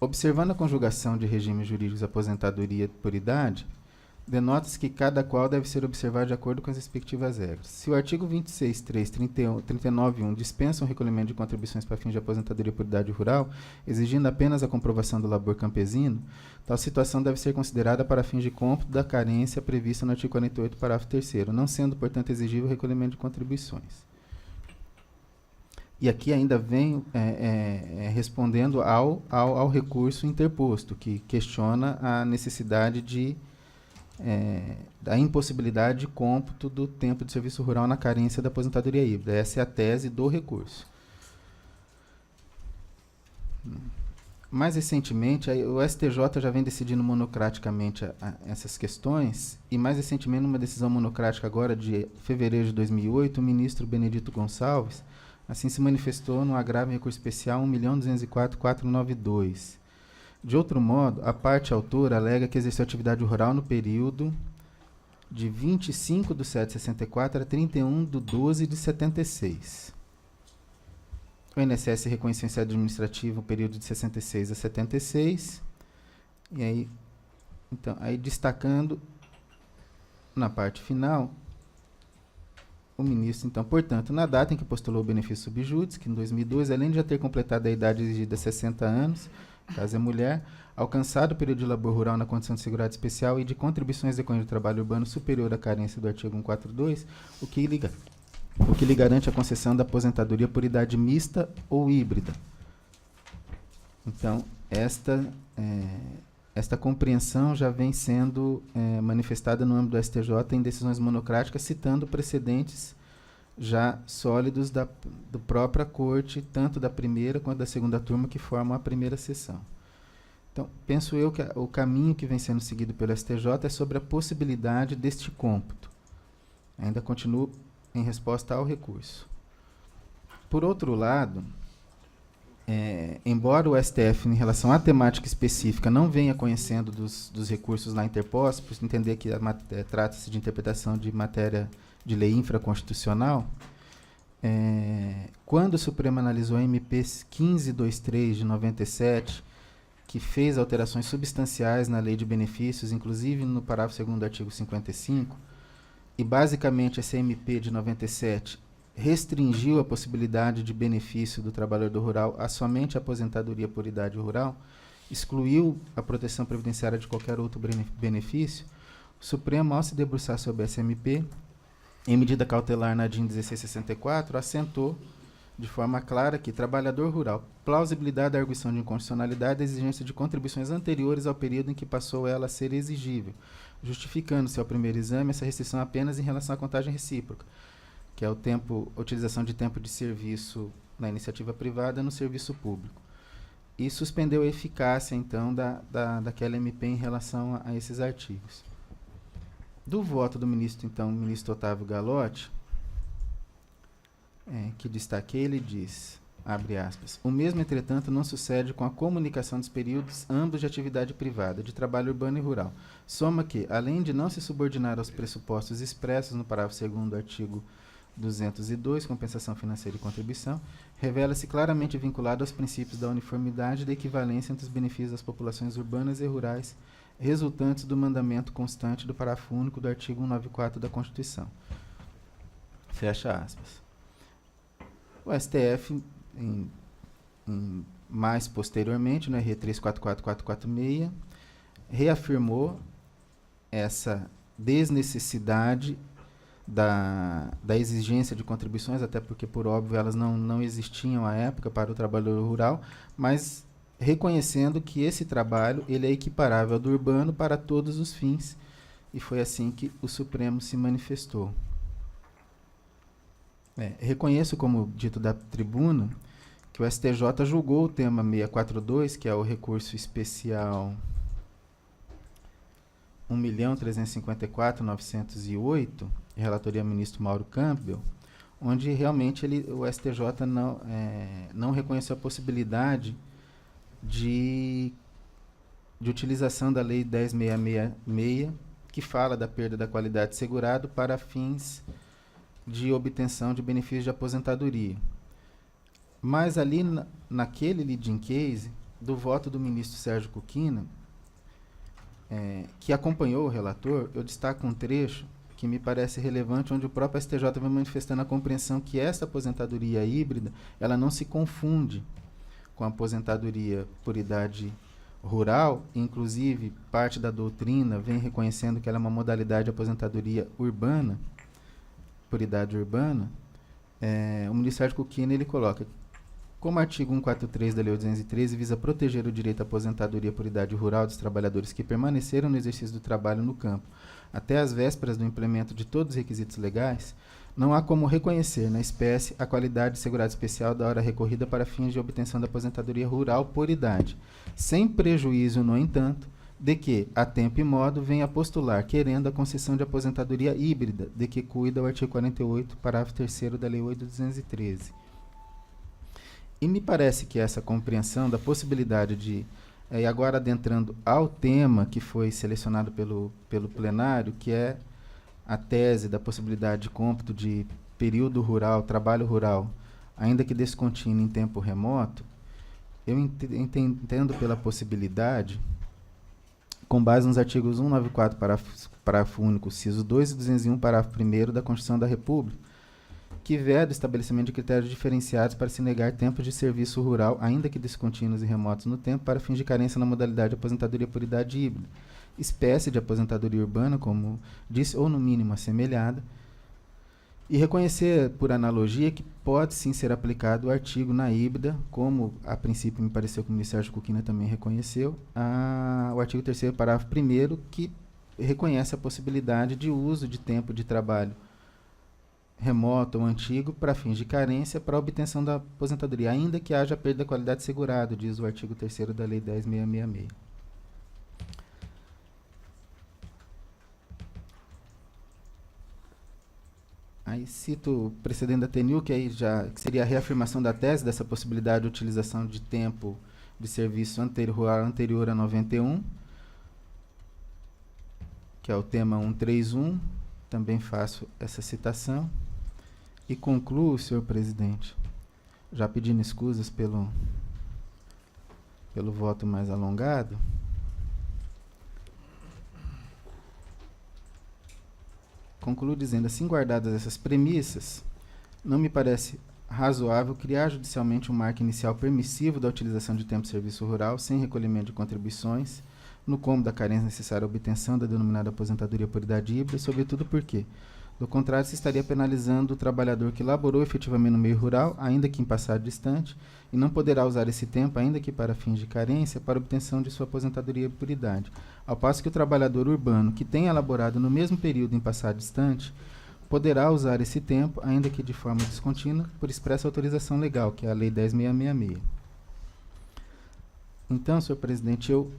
Observando a conjugação de regimes jurídicos de aposentadoria por idade, denota-se que cada qual deve ser observado de acordo com as respectivas regras. Se o artigo 26.3, 39.1 dispensa o recolhimento de contribuições para fins de aposentadoria por idade rural, exigindo apenas a comprovação do labor campesino, tal situação deve ser considerada para fins de cômputo da carência prevista no artigo 48, parágrafo 3º, não sendo, portanto, exigível o recolhimento de contribuições. E aqui ainda vem respondendo ao recurso interposto, que questiona a necessidade da impossibilidade de cômputo do tempo de serviço rural na carência da aposentadoria híbrida. Essa é a tese do recurso. Mais recentemente, o STJ já vem decidindo monocraticamente essas questões, e mais recentemente, numa decisão monocrática agora de fevereiro de 2008, o ministro Benedito Gonçalves assim se manifestou no agravo em recurso especial 1.204.492. De outro modo, a parte autora alega que exerceu atividade rural no período de 25/7/64 a 31/12/76. O INSS reconheceu em sede administrativa o período de 66 a 76. E aí, então, aí destacando na parte final, o ministro, então, portanto, na data em que postulou o benefício subjúdice, que em 2002, além de já ter completado a idade exigida 60 anos, caso é mulher, alcançado o período de labor rural na condição de segurado especial e de contribuições decorrentes do trabalho urbano superior à carência do artigo 142, o que lhe garante a concessão da aposentadoria por idade mista ou híbrida. Então, esta compreensão já vem sendo manifestada no âmbito do STJ em decisões monocráticas, citando precedentes já sólidos do própria corte, tanto da primeira quanto da segunda turma, que formam a primeira sessão. Então, penso eu que o caminho que vem sendo seguido pelo STJ é sobre a possibilidade deste cômputo. Ainda continuo em resposta ao recurso. Por outro lado, embora o STF, em relação à temática específica, não venha conhecendo dos recursos lá interpostos, por entender que trata-se de interpretação de matéria de lei infraconstitucional, quando o Supremo analisou a MP 1523 de 97, que fez alterações substanciais na lei de benefícios, inclusive no parágrafo 2º do artigo 55, e basicamente essa MP de 97 restringiu a possibilidade de benefício do trabalhador rural a somente a aposentadoria por idade rural, excluiu a proteção previdenciária de qualquer outro benefício, o Supremo, ao se debruçar sobre essa MP, em medida cautelar na DIN 1664, assentou de forma clara que trabalhador rural, plausibilidade da arguição de inconstitucionalidade da exigência de contribuições anteriores ao período em que passou ela a ser exigível, justificando-se ao primeiro exame essa restrição apenas em relação à contagem recíproca, que é a utilização de tempo de serviço na iniciativa privada no serviço público. E suspendeu a eficácia, então, daquela MP em relação a esses artigos. Do voto do ministro, então, ministro Otávio Galotti, que destaquei, ele diz, abre aspas, o mesmo, entretanto, não sucede com a comunicação dos períodos ambos de atividade privada, de trabalho urbano e rural. Soma que, além de não se subordinar aos pressupostos expressos no parágrafo 2º do artigo 202, compensação financeira e contribuição, revela-se claramente vinculado aos princípios da uniformidade e da equivalência entre os benefícios das populações urbanas e rurais, resultantes do mandamento constante do parágrafo único do artigo 194 da Constituição. Fecha aspas. O STF, mais posteriormente, no RE 344446, reafirmou essa desnecessidade da exigência de contribuições, até porque, por óbvio, elas não existiam à época para o trabalhador rural, mas reconhecendo que esse trabalho ele é equiparável ao do urbano para todos os fins, e foi assim que o Supremo se manifestou. Reconheço, como dito da tribuna, que o STJ julgou o tema 642, que é o recurso especial 1.354.908, relatoria ao ministro Mauro Campbell, onde realmente o STJ não reconheceu a possibilidade de utilização da Lei 10.666, que fala da perda da qualidade de segurado para fins de obtenção de benefícios de aposentadoria. Mas ali, naquele leading case, do voto do ministro Sérgio Kukina, que acompanhou o relator, eu destaco um trecho que me parece relevante, onde o próprio STJ vem manifestando a compreensão que essa aposentadoria híbrida, ela não se confunde com a aposentadoria por idade rural, inclusive parte da doutrina vem reconhecendo que ela é uma modalidade de aposentadoria urbana, por idade urbana. O ministro Sérgio Kukina, ele coloca: como artigo 143 da Lei 813 visa proteger o direito à aposentadoria por idade rural dos trabalhadores que permaneceram no exercício do trabalho no campo até as vésperas do implemento de todos os requisitos legais, não há como reconhecer na espécie a qualidade de segurado especial da hora recorrida para fins de obtenção da aposentadoria rural por idade, sem prejuízo, no entanto, de que, a tempo e modo, venha postular querendo a concessão de aposentadoria híbrida, de que cuida o artigo 48, parágrafo 3º da Lei 8.213. E me parece que essa compreensão da possibilidade de, e agora adentrando ao tema que foi selecionado pelo plenário, que é a tese da possibilidade de cômputo de período rural, trabalho rural, ainda que descontínuo em tempo remoto, eu entendo pela possibilidade, com base nos artigos 194, parágrafo único, inciso 2 e 201, parágrafo 1º da Constituição da República, que veda o estabelecimento de critérios diferenciados para se negar tempos de serviço rural, ainda que descontínuos e remotos no tempo, para fins de carência na modalidade de aposentadoria por idade híbrida, espécie de aposentadoria urbana, como disse, ou no mínimo assemelhada, e reconhecer, por analogia, que pode sim ser aplicado o artigo na híbrida, como a princípio me pareceu que o ministro Sérgio Kukina também reconheceu, o artigo 3º, parágrafo 1º, que reconhece a possibilidade de uso de tempo de trabalho remoto ou antigo para fins de carência para a obtenção da aposentadoria, ainda que haja perda da qualidade segurada, diz o artigo 3º da Lei 10.666. Aí cito o precedente da TNU, que aí que seria a reafirmação da tese dessa possibilidade de utilização de tempo de serviço rural anterior a 91, que é o tema 131, também faço essa citação. E concluo, senhor presidente, já pedindo escusas pelo voto mais alongado, concluo dizendo assim: guardadas essas premissas, não me parece razoável criar judicialmente um marco inicial permissivo da utilização de tempo de serviço rural sem recolhimento de contribuições, no cômodo da carência necessária à obtenção da denominada aposentadoria por idade híbrida, sobretudo porque, do contrário, se estaria penalizando o trabalhador que laborou efetivamente no meio rural, ainda que em passado distante, e não poderá usar esse tempo, ainda que para fins de carência, para obtenção de sua aposentadoria por idade, ao passo que o trabalhador urbano, que tenha laborado no mesmo período em passado distante, poderá usar esse tempo, ainda que de forma descontínua, por expressa autorização legal, que é a Lei 10.666. Então, senhor presidente, eu,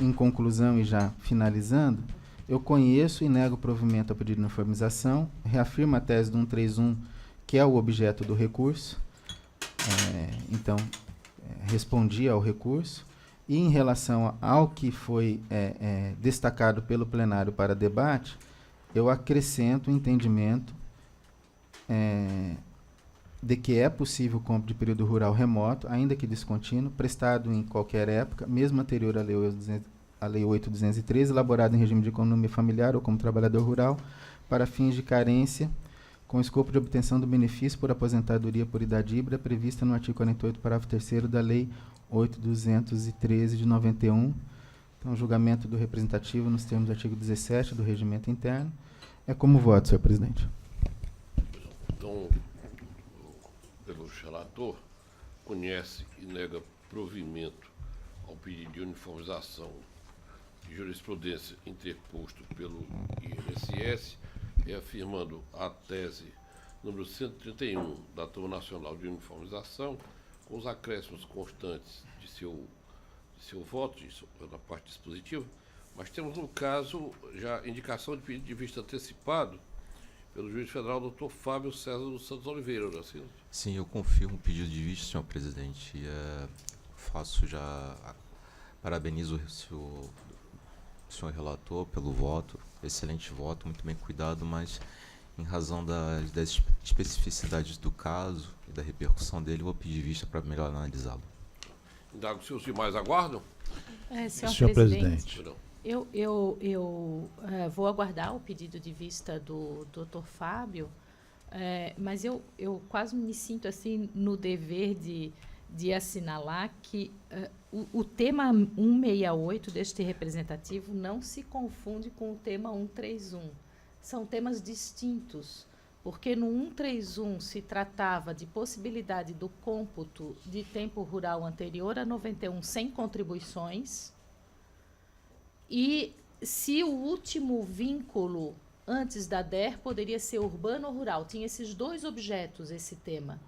em conclusão e já finalizando, eu conheço e nego provimento ao pedido de uniformização, reafirmo a tese do 131, que é o objeto do recurso, respondi ao recurso, e em relação ao que foi destacado pelo plenário para debate, eu acrescento o entendimento de que é possível o cômputo de período rural remoto, ainda que descontínuo, prestado em qualquer época, mesmo anterior à Lei 8.213, elaborado em regime de economia familiar ou como trabalhador rural, para fins de carência, com escopo de obtenção do benefício por aposentadoria por idade híbrida, prevista no artigo 48, parágrafo 3º da Lei 8.213 de 91. Então, julgamento do representativo nos termos do artigo 17 do Regimento Interno. É como voto, senhor presidente. Então, pelo relator, conhece e nega provimento ao pedido de uniformização de jurisprudência interposto pelo INSS, reafirmando a tese número 131 da Turma Nacional de Uniformização, com os acréscimos constantes de seu voto, na parte dispositiva, mas temos, no caso, já indicação de pedido de vista antecipado pelo juiz federal, doutor Fábio César dos Santos Oliveira, não é assim? Sim, eu confirmo o pedido de vista, senhor presidente. Faço já... Parabenizo o senhor relator pelo voto, excelente voto, muito bem cuidado, mas em razão das especificidades do caso e da repercussão dele, vou pedir vista para melhor analisá-lo. Indago se os demais aguardam. Senhor presidente, Não. eu vou aguardar o pedido de vista do Dr. Fábio, mas eu quase me sinto assim no dever de assinalar que o tema 168 deste representativo não se confunde com o tema 131. São temas distintos, porque no 131 se tratava de possibilidade do cômputo de tempo rural anterior a 91 sem contribuições, e se o último vínculo antes da DER poderia ser urbano ou rural. Tinha esses dois objetos, esse tema.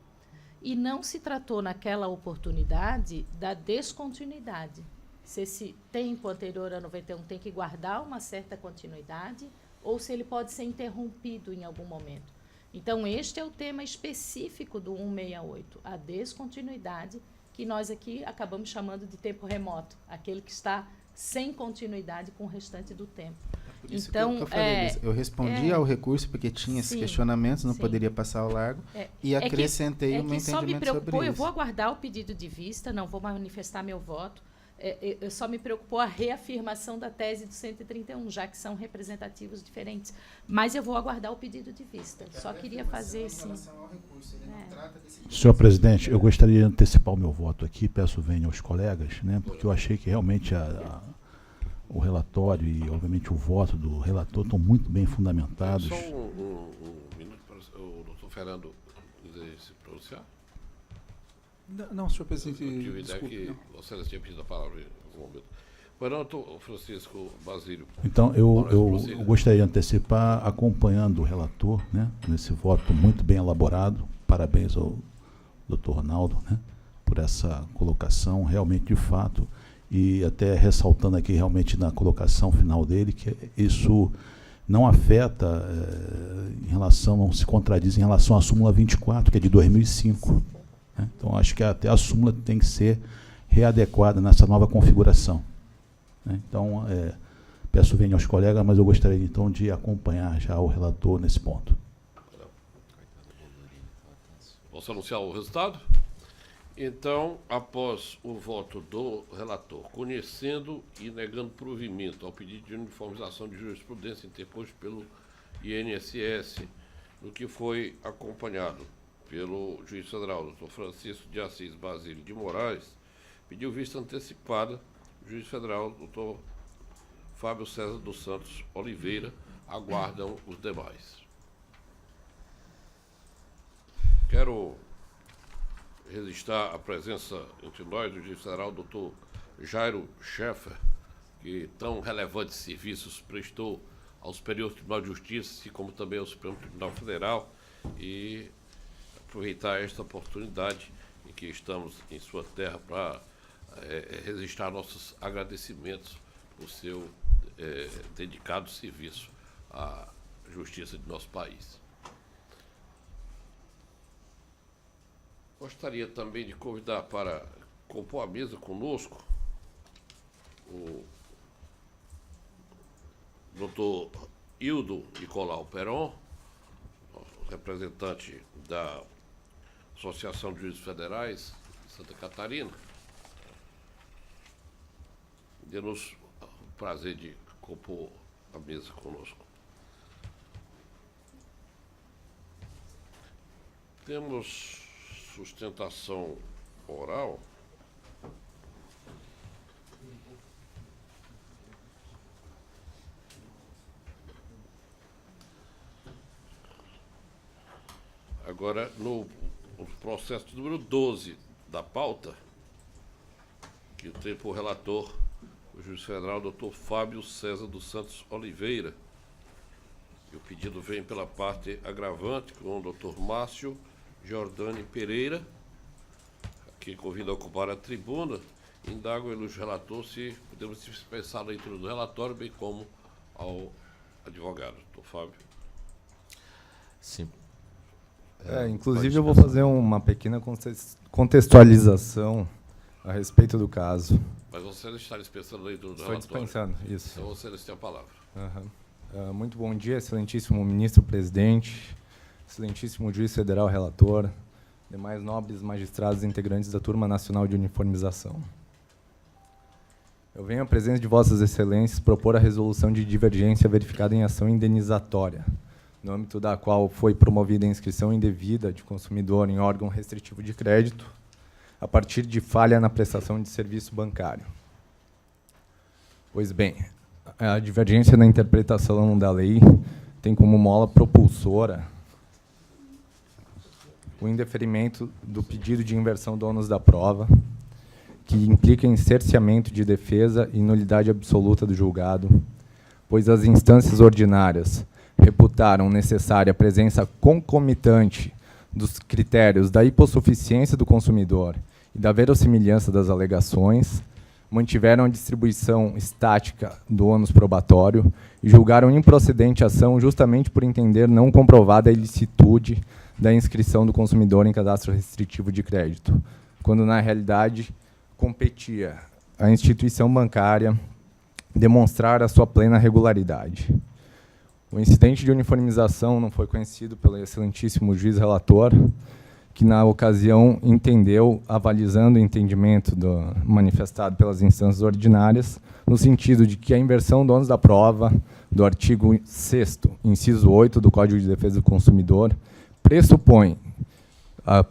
E não se tratou naquela oportunidade da descontinuidade. Se esse tempo anterior a 91 tem que guardar uma certa continuidade ou se ele pode ser interrompido em algum momento. Então, este é o tema específico do 168, a descontinuidade, que nós aqui acabamos chamando de tempo remoto, aquele que está sem continuidade com o restante do tempo. Por isso Então, que eu falei, Lisa, eu respondi ao recurso porque tinha esses questionamentos, não poderia passar ao largo, e acrescentei o meu só me entendimento preocupou, sobre eu isso. vou aguardar o pedido de vista, não vou manifestar meu voto, só me preocupou a reafirmação da tese do 131, já que são representativos diferentes. Mas eu vou aguardar o pedido de vista. Só queria fazer esse... Senhor presidente, eu gostaria de antecipar o meu voto aqui, peço venha aos colegas, né, porque eu achei que realmente o relatório e, obviamente, o voto do relator estão muito bem fundamentados. Só um minuto para o doutor Fernando se pronunciar. Não, senhor presidente, Eu tive ideia desculpe, que não. você tinha pedido a palavra em algum momento. Doutor Francisco Basílio. Então, eu gostaria de antecipar, acompanhando o relator, né, nesse voto muito bem elaborado. Parabéns ao doutor Ronaldo, né, por essa colocação, realmente, de fato, e até ressaltando aqui, realmente, na colocação final dele, que isso não afeta, em relação, não se contradiz em relação à súmula 24, que é de 2005. Né? Então, acho que até a súmula tem que ser readequada nessa nova configuração. Né? Então, peço venha aos colegas, mas eu gostaria, então, de acompanhar já o relator nesse ponto. Posso anunciar o resultado? Então, após o voto do relator, conhecendo e negando provimento ao pedido de uniformização de jurisprudência interposto pelo INSS, no que foi acompanhado pelo juiz federal, doutor Francisco de Assis Basílio de Moraes, pediu vista antecipada o juiz federal, doutor Fábio César dos Santos Oliveira. Aguardam os demais. Quero registrar a presença entre nós do juiz federal, doutor Jairo Schaeffer, que tão relevantes serviços prestou ao Superior Tribunal de Justiça, assim como também ao Supremo Tribunal Federal, e aproveitar esta oportunidade em que estamos em sua terra para registrar nossos agradecimentos por seu dedicado serviço à justiça de nosso país. Gostaria também de convidar para compor a mesa conosco o doutor Hildo Nicolau Peron, representante da Associação de Juízes Federais de Santa Catarina. Dê-nos o prazer de compor a mesa conosco. Temos sustentação oral. Agora, no processo número 12 da pauta, que tem por relator o juiz federal, doutor Fábio César dos Santos Oliveira. E o pedido vem pela parte agravante, com o doutor Márcio Jordani Pereira, que convida a ocupar a tribuna. Indago ao ilustre relator se podemos dispensar a leitura do relatório, bem como ao advogado. Doutor Fábio. Sim. Inclusive, eu vou fazer uma pequena contextualização a respeito do caso. Mas você está dispensando a leitura do Estou relatório? dispensando, isso. Então você tem a palavra. Uhum. Muito bom dia, excelentíssimo ministro-presidente, excelentíssimo juiz federal relator, demais nobres magistrados e integrantes da Turma Nacional de Uniformização. Eu venho à presença de vossas excelências propor a resolução de divergência verificada em ação indenizatória, no âmbito da qual foi promovida a inscrição indevida de consumidor em órgão restritivo de crédito, a partir de falha na prestação de serviço bancário. Pois bem, a divergência na interpretação da lei tem como mola propulsora o indeferimento do pedido de inversão do ônus da prova, que implica em cerceamento de defesa e nulidade absoluta do julgado, pois as instâncias ordinárias reputaram necessária a presença concomitante dos critérios da hipossuficiência do consumidor e da verossimilhança das alegações, mantiveram a distribuição estática do ônus probatório e julgaram improcedente a ação justamente por entender não comprovada a ilicitude da inscrição do consumidor em cadastro restritivo de crédito, quando, na realidade, competia à instituição bancária demonstrar a sua plena regularidade. O incidente de uniformização não foi conhecido pelo excelentíssimo juiz relator, que, na ocasião, entendeu, avalizando o entendimento manifestado pelas instâncias ordinárias, no sentido de que a inversão do ônus da prova do artigo 6º, inciso 8 do Código de Defesa do Consumidor, pressupõe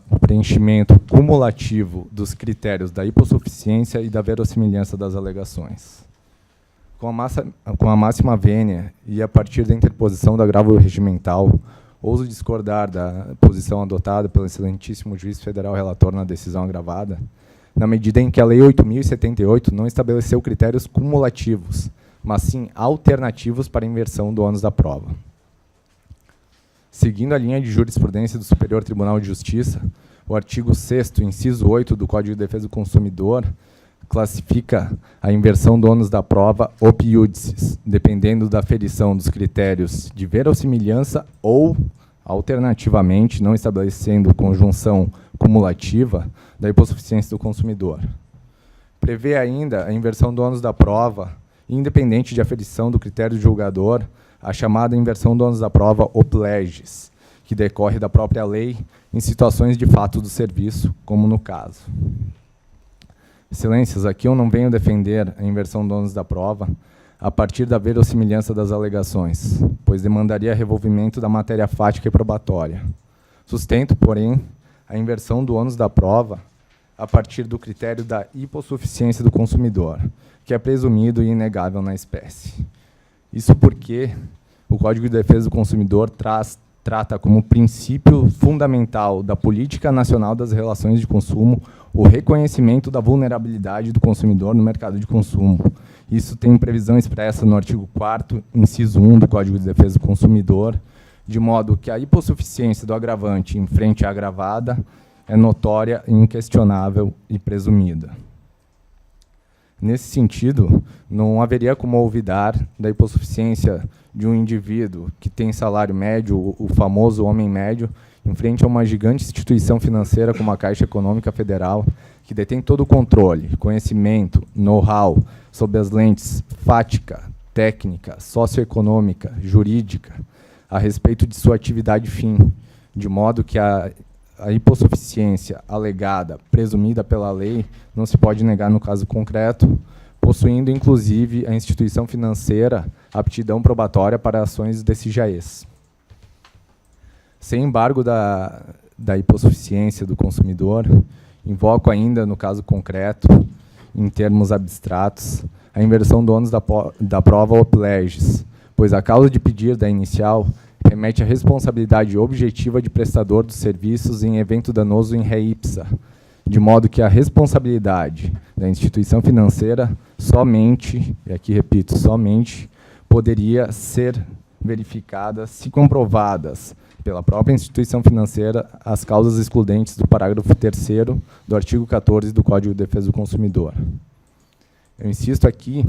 o preenchimento cumulativo dos critérios da hipossuficiência e da verossimilhança das alegações. Com a máxima vênia e a partir da interposição do agravo regimental, ouso discordar da posição adotada pelo excelentíssimo juiz federal relator na decisão agravada, na medida em que a Lei 8.078 não estabeleceu critérios cumulativos, mas sim alternativos para a inversão do ônus da prova. Seguindo a linha de jurisprudência do Superior Tribunal de Justiça, o artigo 6º, inciso 8 do Código de Defesa do Consumidor, classifica a inversão do ônus da prova ob iudices, dependendo da aferição dos critérios de verossimilhança ou, alternativamente, não estabelecendo conjunção cumulativa, da hipossuficiência do consumidor. Prevê ainda a inversão do ônus da prova, independente de aferição do critério julgador, a chamada inversão do ônus da prova ob legis, que decorre da própria lei em situações de fato do serviço, como no caso. Excelências, aqui eu não venho defender a inversão do ônus da prova a partir da verossimilhança das alegações, pois demandaria revolvimento da matéria fática e probatória. Sustento, porém, a inversão do ônus da prova a partir do critério da hipossuficiência do consumidor, que é presumido e inegável na espécie. Isso porque o Código de Defesa do Consumidor trata como princípio fundamental da Política Nacional das Relações de Consumo o reconhecimento da vulnerabilidade do consumidor no mercado de consumo. Isso tem previsão expressa no artigo 4º, inciso 1 do Código de Defesa do Consumidor, de modo que a hipossuficiência do agravante em frente à agravada é notória, inquestionável e presumida. Nesse sentido, não haveria como olvidar da hipossuficiência de um indivíduo que tem salário médio, o famoso homem médio, em frente a uma gigante instituição financeira como a Caixa Econômica Federal, que detém todo o controle, conhecimento, know-how sobre as lentes fática, técnica, socioeconômica, jurídica, a respeito de sua atividade fim, de modo que a hipossuficiência alegada, presumida pela lei, não se pode negar no caso concreto, possuindo, inclusive, a instituição financeira aptidão probatória para ações desse jaez. Sem embargo da hipossuficiência do consumidor, invoco ainda, no caso concreto, em termos abstratos, a inversão do ônus da prova ob legis, pois a causa de pedir da inicial remete à responsabilidade objetiva de prestador dos serviços em evento danoso in re ipsa, de modo que a responsabilidade da instituição financeira somente, e aqui repito, somente, poderia ser verificada se comprovadas pela própria instituição financeira as causas excludentes do parágrafo 3º do artigo 14 do Código de Defesa do Consumidor. Eu insisto aqui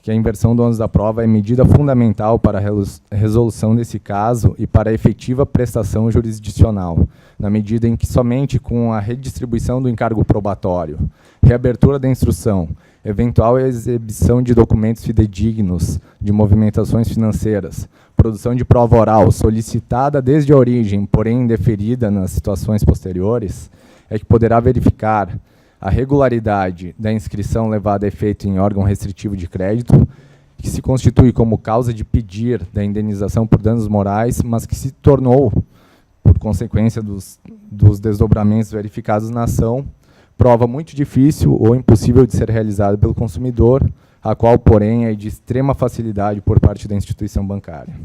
que a inversão do ônus da prova é medida fundamental para a resolução desse caso e para a efetiva prestação jurisdicional, na medida em que somente com a redistribuição do encargo probatório, reabertura da instrução, eventual exibição de documentos fidedignos de movimentações financeiras, produção de prova oral solicitada desde a origem, porém indeferida nas situações posteriores, é que poderá verificar a regularidade da inscrição levada a efeito em órgão restritivo de crédito, que se constitui como causa de pedir da indenização por danos morais, mas que se tornou, por consequência dos desdobramentos verificados na ação, prova muito difícil ou impossível de ser realizada pelo consumidor, a qual, porém, é de extrema facilidade por parte da instituição bancária.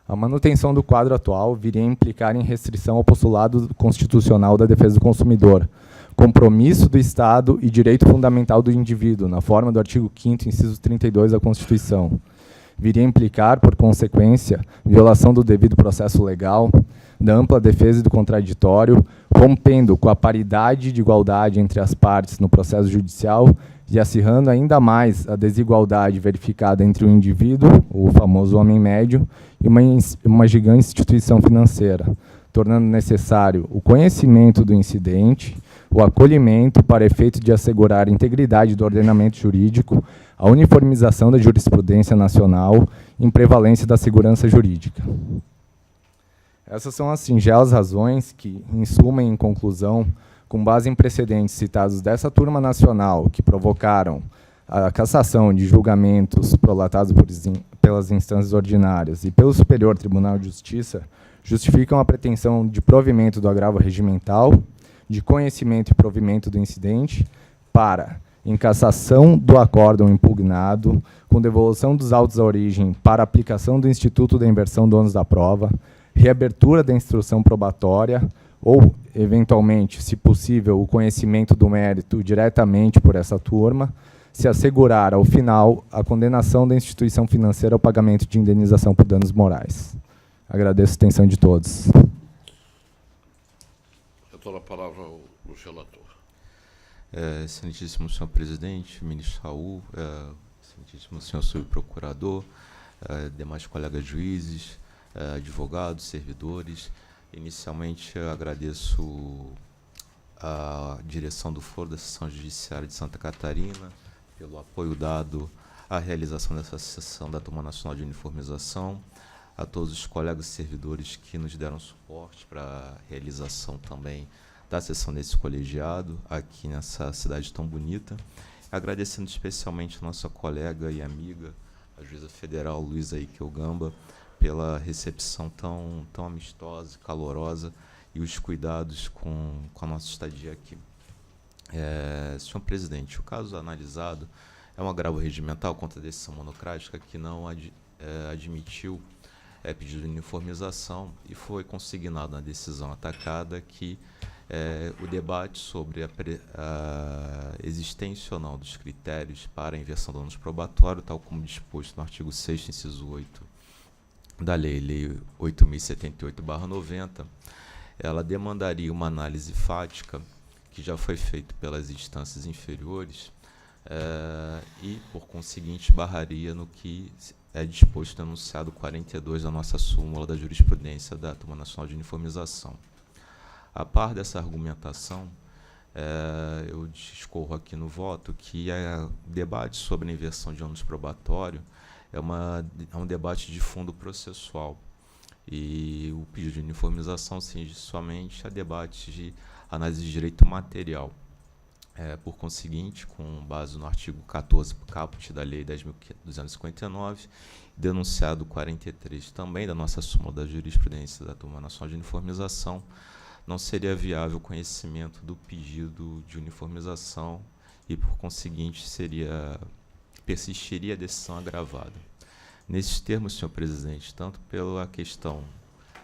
A manutenção do quadro atual viria a implicar em restrição ao postulado constitucional da defesa do consumidor, compromisso do Estado e direito fundamental do indivíduo, na forma do artigo 5º, inciso 32 da Constituição. Viria a implicar, por consequência, violação do devido processo legal, da ampla defesa e do contraditório, rompendo com a paridade de igualdade entre as partes no processo judicial e acirrando ainda mais a desigualdade verificada entre o indivíduo, o famoso homem médio, e uma gigante instituição financeira, tornando necessário o conhecimento do incidente, o acolhimento para efeito de assegurar a integridade do ordenamento jurídico, a uniformização da jurisprudência nacional em prevalência da segurança jurídica. Essas são as singelas razões que, em suma e em conclusão, com base em precedentes citados dessa turma nacional, que provocaram a cassação de julgamentos prolatados pelas instâncias ordinárias e pelo Superior Tribunal de Justiça, justificam a pretensão de provimento do agravo regimental, de conhecimento e provimento do incidente, para em cassação do acórdão impugnado, com devolução dos autos à origem para aplicação do Instituto da Inversão do ônus da prova, reabertura da instrução probatória ou, eventualmente, se possível, o conhecimento do mérito diretamente por essa turma, se assegurar, ao final, a condenação da instituição financeira ao pagamento de indenização por danos morais. Agradeço a atenção de todos. Retorno a palavra ao relator. Excelentíssimo senhor presidente, ministro Raul, excelentíssimo senhor subprocurador, demais colegas juízes, advogados, servidores. Inicialmente, eu agradeço a direção do Foro da Seção Judiciária de Santa Catarina pelo apoio dado à realização dessa sessão da Turma Nacional de Uniformização, a todos os colegas servidores que nos deram suporte para a realização também da sessão desse colegiado, aqui nessa cidade tão bonita, agradecendo especialmente a nossa colega e amiga, a juíza federal Luísa Iquel Gamba, pela recepção tão amistosa e calorosa e os cuidados com a nossa estadia aqui. Senhor presidente, o caso analisado é um agravo regimental contra a decisão monocrática que não admitiu pedido de uniformização e foi consignado na decisão atacada que o debate sobre a existência ou não dos critérios para a inversão do ônus probatório, tal como disposto no artigo 6º, inciso 8 da Lei 8.078/90, ela demandaria uma análise fática que já foi feita pelas instâncias inferiores e, por conseguinte, barraria no que é disposto no enunciado 42 da nossa súmula da jurisprudência da Turma Nacional de Uniformização. A par dessa argumentação, eu discorro aqui no voto que o debate sobre a inversão de ônus probatório é um debate de fundo processual e o pedido de uniformização cinge somente a debate de análise de direito material. Por conseguinte, com base no artigo 14 caput da Lei 10.259, denunciado 43 também da nossa súmula da jurisprudência da Turma Nacional de Uniformização, não seria viável o conhecimento do pedido de uniformização e, por conseguinte, persistiria a decisão agravada. Nesses termos, senhor presidente, tanto pela questão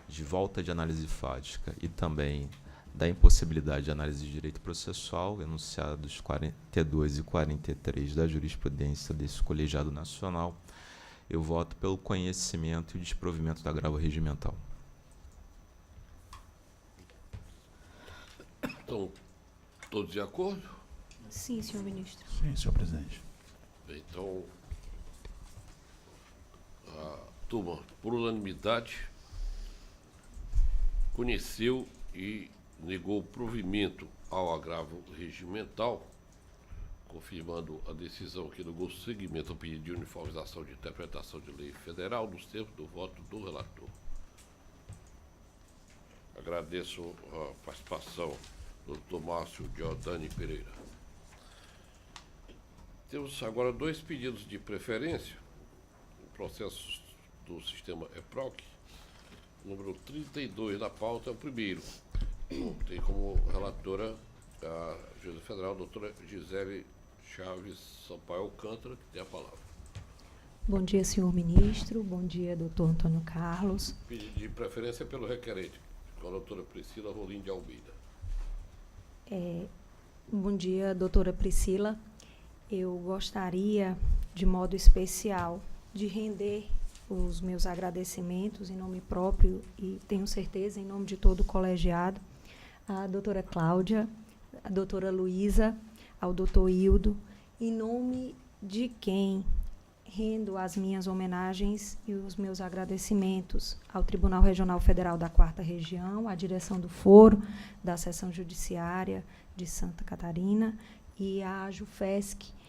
de volta de análise fática e também da impossibilidade de análise de direito processual, enunciados 42 e 43 da jurisprudência desse colegiado nacional, eu voto pelo conhecimento e desprovimento do agravo regimental. Estão todos de acordo? Sim, senhor ministro. Sim, senhor presidente. Bem, então, turma, por unanimidade, conheceu e negou provimento ao agravo regimental, confirmando a decisão que negou seguimento ao pedido de uniformização de interpretação de lei federal nos termos do voto do relator. Agradeço a participação do Dr. Márcio Giordani Pereira. Temos agora 2 pedidos de preferência, no processo do sistema EPROC. O número 32 da pauta é o primeiro. Tem como relatora a juíza federal, a doutora Gisele Chaves Sampaio Alcântara, que tem a palavra. Bom dia, senhor ministro. Bom dia, doutor Antônio Carlos. Pedido de preferência pelo requerente, com a doutora Priscila Rolim de Almeida. Bom dia, doutora Priscila. Eu gostaria, de modo especial, de render os meus agradecimentos em nome próprio e, tenho certeza, em nome de todo o colegiado, à doutora Cláudia, à doutora Luísa, ao doutor Hildo, em nome de quem rendo as minhas homenagens e os meus agradecimentos ao Tribunal Regional Federal da 4ª Região, à direção do Foro, da Seção Judiciária de Santa Catarina e à JUFESC,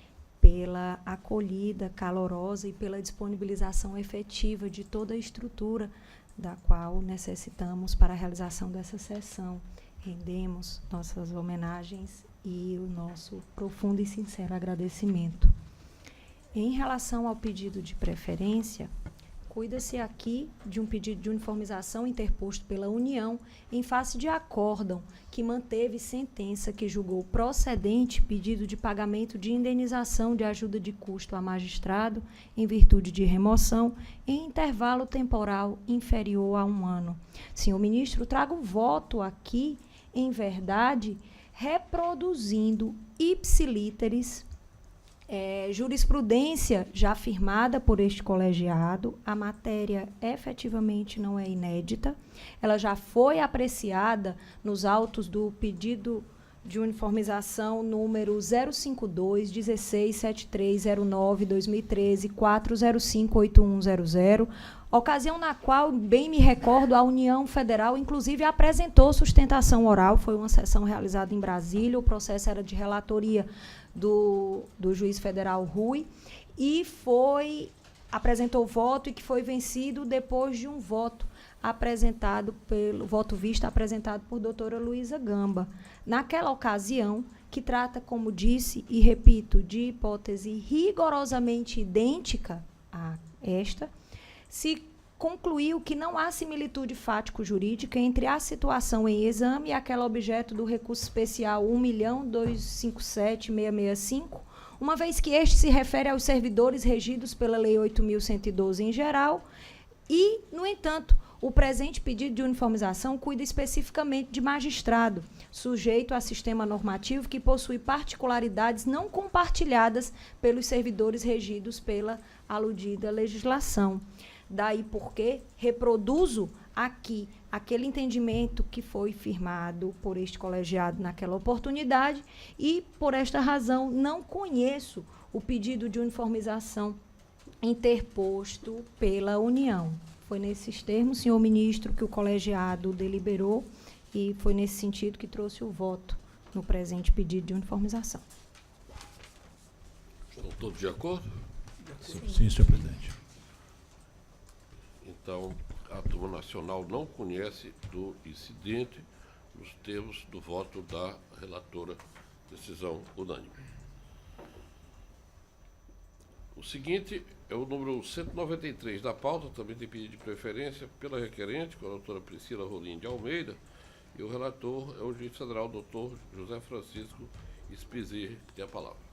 pela acolhida calorosa e pela disponibilização efetiva de toda a estrutura da qual necessitamos para a realização dessa sessão. Rendemos nossas homenagens e o nosso profundo e sincero agradecimento. Em relação ao pedido de preferência, cuida-se aqui de um pedido de uniformização interposto pela União em face de acórdão que manteve sentença que julgou procedente pedido de pagamento de indenização de ajuda de custo a magistrado em virtude de remoção em intervalo temporal inferior a 1 ano. Senhor ministro, trago voto aqui, em verdade, reproduzindo ipsilíteres jurisprudência já firmada por este colegiado. A matéria efetivamente não é inédita. Ela já foi apreciada nos autos do pedido de uniformização número 052-167309-2013-4058100, ocasião na qual, bem me recordo, a União Federal, inclusive, apresentou sustentação oral. Foi uma sessão realizada em Brasília, o processo era de relatoria do juiz federal Rui, e apresentou voto e que foi vencido depois de um voto apresentado apresentado por doutora Luísa Gamba. Naquela ocasião, que trata, como disse e repito, de hipótese rigorosamente idêntica a esta, se concluiu que não há similitude fático-jurídica entre a situação em exame e aquela objeto do recurso especial 1.257.665, uma vez que este se refere aos servidores regidos pela Lei 8.112 em geral e, no entanto, o presente pedido de uniformização cuida especificamente de magistrado, sujeito a sistema normativo que possui particularidades não compartilhadas pelos servidores regidos pela aludida legislação. Daí porque reproduzo aqui aquele entendimento que foi firmado por este colegiado naquela oportunidade e, por esta razão, não conheço o pedido de uniformização interposto pela União. Foi nesses termos, senhor ministro, que o colegiado deliberou e foi nesse sentido que trouxe o voto no presente pedido de uniformização. Estão todos de acordo? Sim, senhor presidente. Então, a Turma Nacional não conhece do incidente nos termos do voto da relatora, decisão unânime. O seguinte é o número 193 da pauta, também tem pedido de preferência pela requerente, com a doutora Priscila Rolim de Almeida, e o relator é o juiz federal, doutor José Francisco Spizir, que tem a palavra.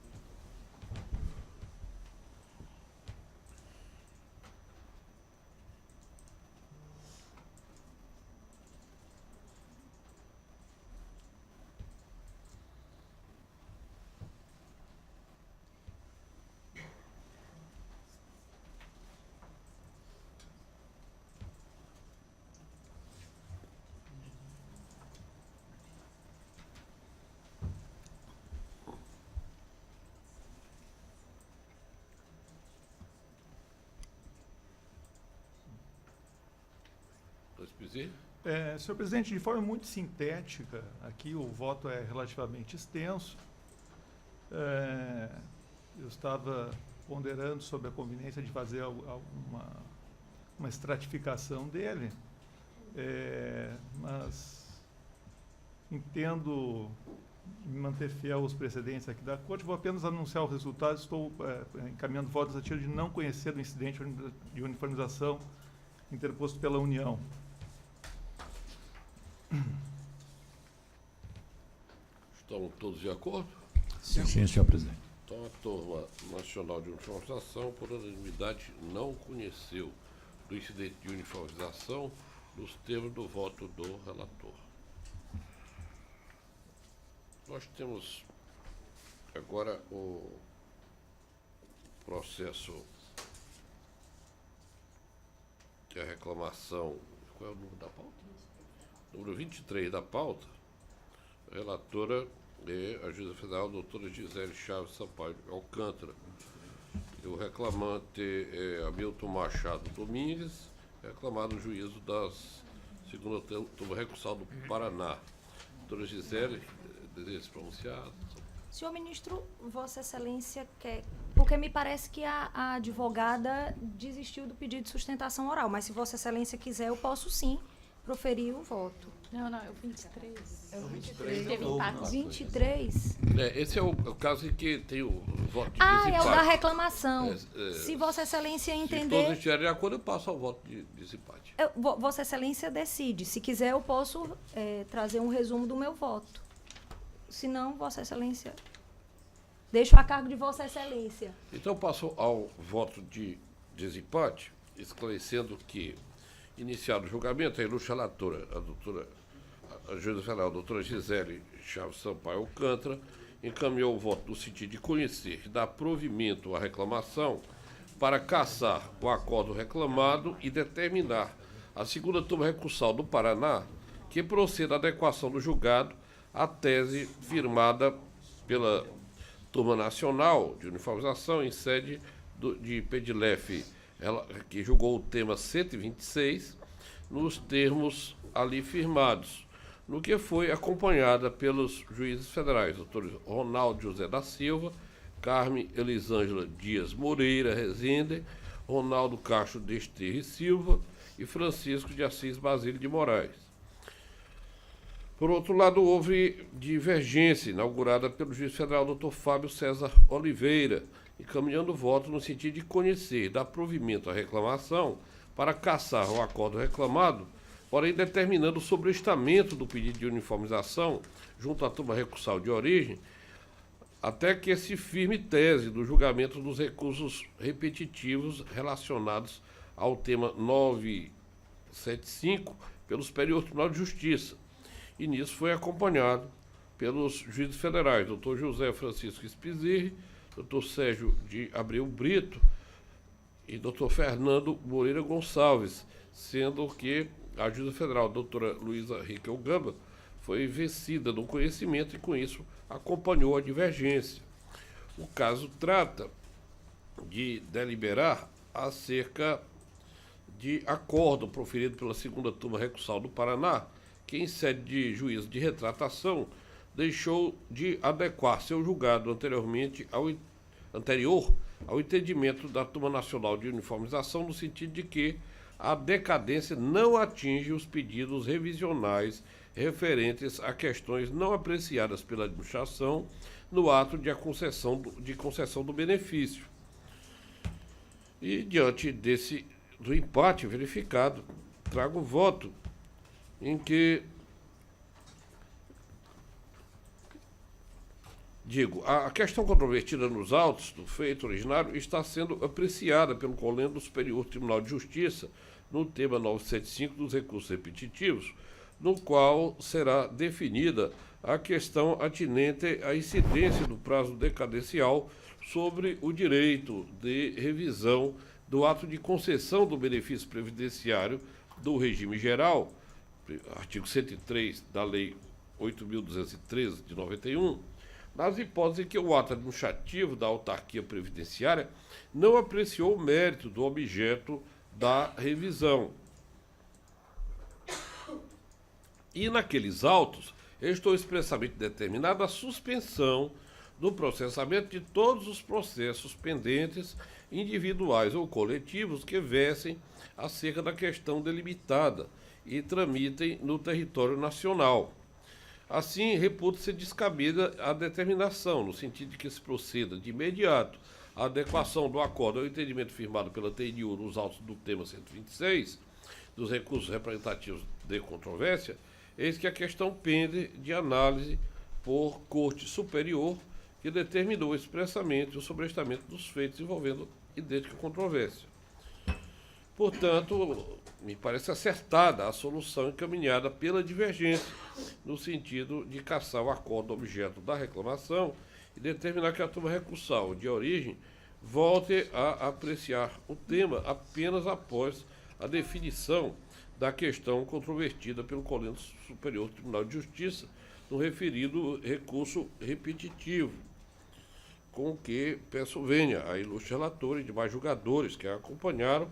Spizzi. Senhor presidente, de forma muito sintética, aqui o voto é relativamente extenso. Eu estava ponderando sobre a conveniência de fazer uma estratificação dele, mas entendo me manter fiel aos precedentes aqui da Corte. Vou apenas anunciar o resultado. Estou encaminhando votos a título de não conhecer do incidente de uniformização interposto pela União. Estão todos de acordo? Sim, senhor presidente. Então, a Turma Nacional de Uniformização, por unanimidade, não conheceu do incidente de uniformização nos termos do voto do relator. Nós temos agora o processo de reclamação. Qual é o número da pauta? Número 23 da pauta. A relatora é a juíza federal, doutora Gisele Chaves Sampaio Alcântara. E o reclamante é Hamilton Machado Domingues, reclamado no juízo da segunda turma recursal do Paraná. Doutora Gisele, deseja se pronunciar? Senhor ministro, Vossa Excelência quer... Porque me parece que a advogada desistiu do pedido de sustentação oral, mas se Vossa Excelência quiser, eu posso sim proferir o voto. Não, é o 23. É o 23. Teve empate. 23? Esse é o caso em que tem o voto de Ah, desempate. é o da reclamação. Se Vossa Excelência Se entender... todos estiverem de acordo, eu passo ao voto de desempate. Vossa Excelência decide. Se quiser, eu posso trazer um resumo do meu voto. Se não, Vossa Excelência... Deixo a cargo de Vossa Excelência. Então, passo ao voto de desempate, esclarecendo que, iniciado o julgamento, a ilustre relatora, a juíza federal, a doutora Gisele Chaves Sampaio Alcântara, encaminhou o voto no sentido de conhecer e dar provimento à reclamação para cassar o acordo reclamado e determinar a segunda turma recursal do Paraná que proceda à adequação do julgado à tese firmada pela Turma Nacional de Uniformização em sede de Pedilef, que julgou o tema 126 nos termos ali firmados, no que foi acompanhada pelos juízes federais, doutores Ronaldo José da Silva, Carme Elisângela Dias Moreira Rezende, Ronaldo Castro Desterre Silva e Francisco de Assis Basílio de Moraes. Por outro lado, houve divergência inaugurada pelo juiz federal Dr. Fábio César Oliveira, encaminhando o voto no sentido de conhecer e dar provimento à reclamação para cassar o acordo reclamado, porém determinando o sobrestamento do pedido de uniformização junto à turma recursal de origem, até que se firme tese do julgamento dos recursos repetitivos relacionados ao tema 975 pelo Superior Tribunal de Justiça. E nisso foi acompanhado pelos juízes federais, doutor José Francisco Spizzi, doutor Sérgio de Abreu Brito e doutor Fernando Moreira Gonçalves, sendo que a juíza federal, doutora Luísa Riquel Gamba, foi vencida no conhecimento e, com isso, acompanhou a divergência. O caso trata de deliberar acerca de acordo proferido pela segunda turma recursal do Paraná, que, em sede de juízo de retratação, deixou de adequar seu julgado anterior ao entendimento da Turma Nacional de Uniformização, no sentido de que a decadência não atinge os pedidos revisionais referentes a questões não apreciadas pela administração no ato de concessão do benefício. E, diante do empate verificado, trago o voto em que, a questão controvertida nos autos do feito originário está sendo apreciada pelo Colégio do Superior Tribunal de Justiça no tema 975 dos recursos repetitivos, no qual será definida a questão atinente à incidência do prazo decadencial sobre o direito de revisão do ato de concessão do benefício previdenciário do regime geral, artigo 103 da Lei 8.213 de 91, nas hipóteses em que o ato administrativo da autarquia previdenciária não apreciou o mérito do objeto da revisão. E naqueles autos, estou expressamente determinado a suspensão do processamento de todos os processos pendentes, individuais ou coletivos, que versem acerca da questão delimitada e tramitem no território nacional. Assim, reputa-se descabida a determinação, no sentido de que se proceda de imediato à adequação do acordo ao entendimento firmado pela TNU nos autos do tema 126, dos recursos representativos de controvérsia, eis que a questão pende de análise por Corte Superior, que determinou expressamente o sobrestamento dos feitos envolvendo idêntica controvérsia. Portanto, me parece acertada a solução encaminhada pela divergência, no sentido de cassar o acordo objeto da reclamação e determinar que a turma recursal de origem volte a apreciar o tema apenas após a definição da questão controvertida pelo Colégio Superior Tribunal de Justiça no referido recurso repetitivo, com que peço venha a ilustre relator e demais julgadores que a acompanharam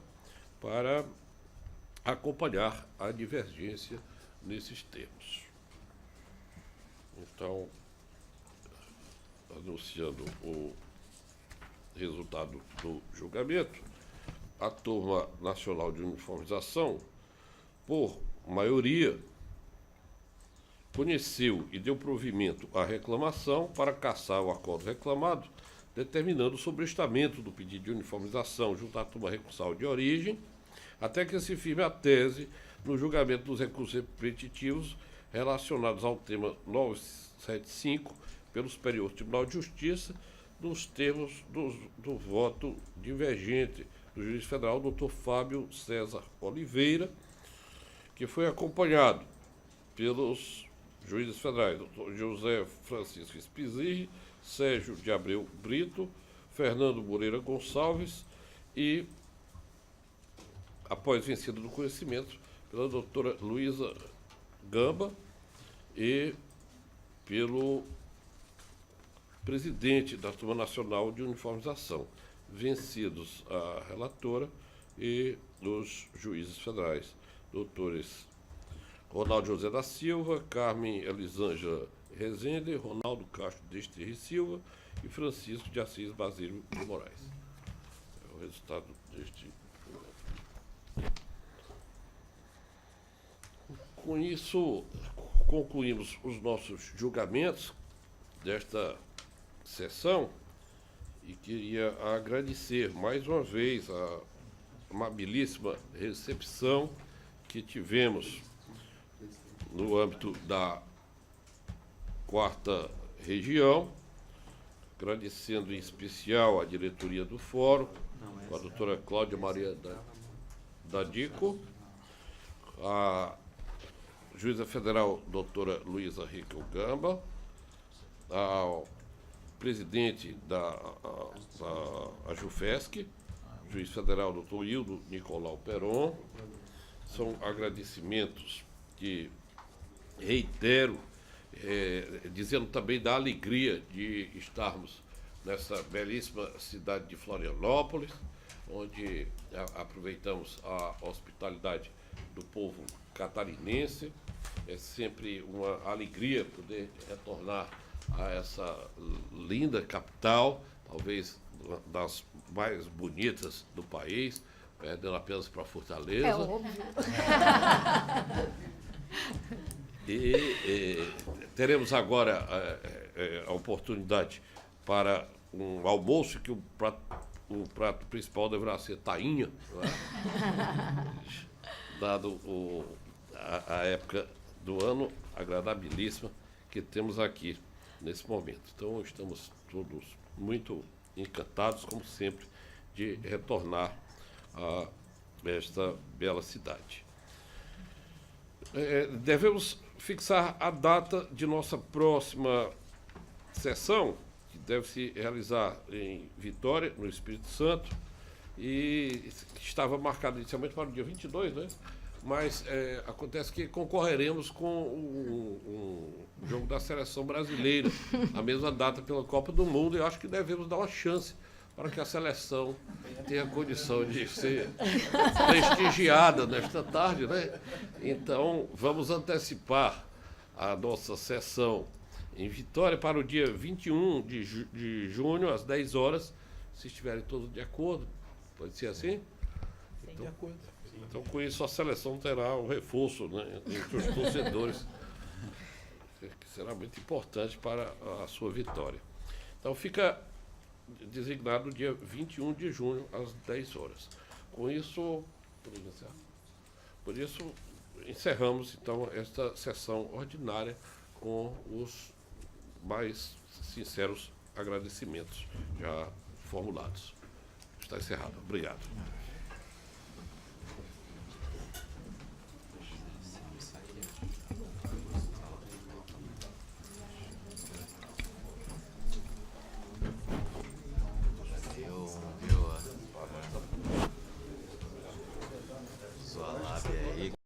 para acompanhar a divergência nesses termos. Então, anunciando o resultado do julgamento, a Turma Nacional de Uniformização, por maioria, conheceu e deu provimento à reclamação para cassar o acordo reclamado, determinando o sobrestamento do pedido de uniformização junto à turma recursal de origem, até que se firme a tese no julgamento dos recursos repetitivos relacionados ao tema 975 pelo Superior Tribunal de Justiça, nos termos do voto divergente do juiz federal, Dr. Fábio César Oliveira, que foi acompanhado pelos juízes federais, Dr. José Francisco Spizirri, Sérgio de Abreu Brito, Fernando Moreira Gonçalves e, após vencido do conhecimento, pela doutora Luísa Gamba e pelo presidente da Turma Nacional de Uniformização, vencidos a relatora e os juízes federais, doutores Ronaldo José da Silva, Carmen Elisângela Rezende, Ronaldo Castro Desterri Silva e Francisco de Assis Basílio de Moraes. É o resultado deste. Com isso, concluímos os nossos julgamentos desta sessão e queria agradecer mais uma vez a amabilíssima recepção que tivemos no âmbito da 4ª Região, agradecendo em especial a diretoria do Fórum, com a doutora Cláudia Maria Dadico, a juíza federal doutora Luísa Rickel Gamba, ao presidente da JUFESC, juiz federal doutor Hildo Nicolau Peron. São agradecimentos que reitero, dizendo também da alegria de estarmos nessa belíssima cidade de Florianópolis, onde aproveitamos a hospitalidade do povo catarinense. É sempre uma alegria poder retornar a essa linda capital, talvez das mais bonitas do país, perdendo apenas para Fortaleza. É óbvio. E teremos agora a oportunidade para um almoço que o prato principal deverá ser tainha, não é? Dado a época do ano agradabilíssima que temos aqui nesse momento. Então, estamos todos muito encantados, como sempre, de retornar a esta bela cidade. Devemos fixar a data de nossa próxima sessão, que deve se realizar em Vitória, no Espírito Santo, e estava marcado inicialmente para o dia 22, né? Mas acontece que concorreremos com o jogo da seleção brasileira, a mesma data pela Copa do Mundo, e eu acho que devemos dar uma chance para que a seleção tenha condição de ser prestigiada nesta tarde, né? Então, vamos antecipar a nossa sessão em Vitória para o dia 21 de junho, às 10 horas, se estiverem todos de acordo. Pode ser assim? Então, de acordo. Então, com isso, a seleção terá um reforço, né, entre os torcedores, que será muito importante para a sua vitória. Então, fica designado dia 21 de junho, às 10 horas. Com isso, por isso, encerramos, então, esta sessão ordinária com os mais sinceros agradecimentos já formulados. Está encerrado. Obrigado.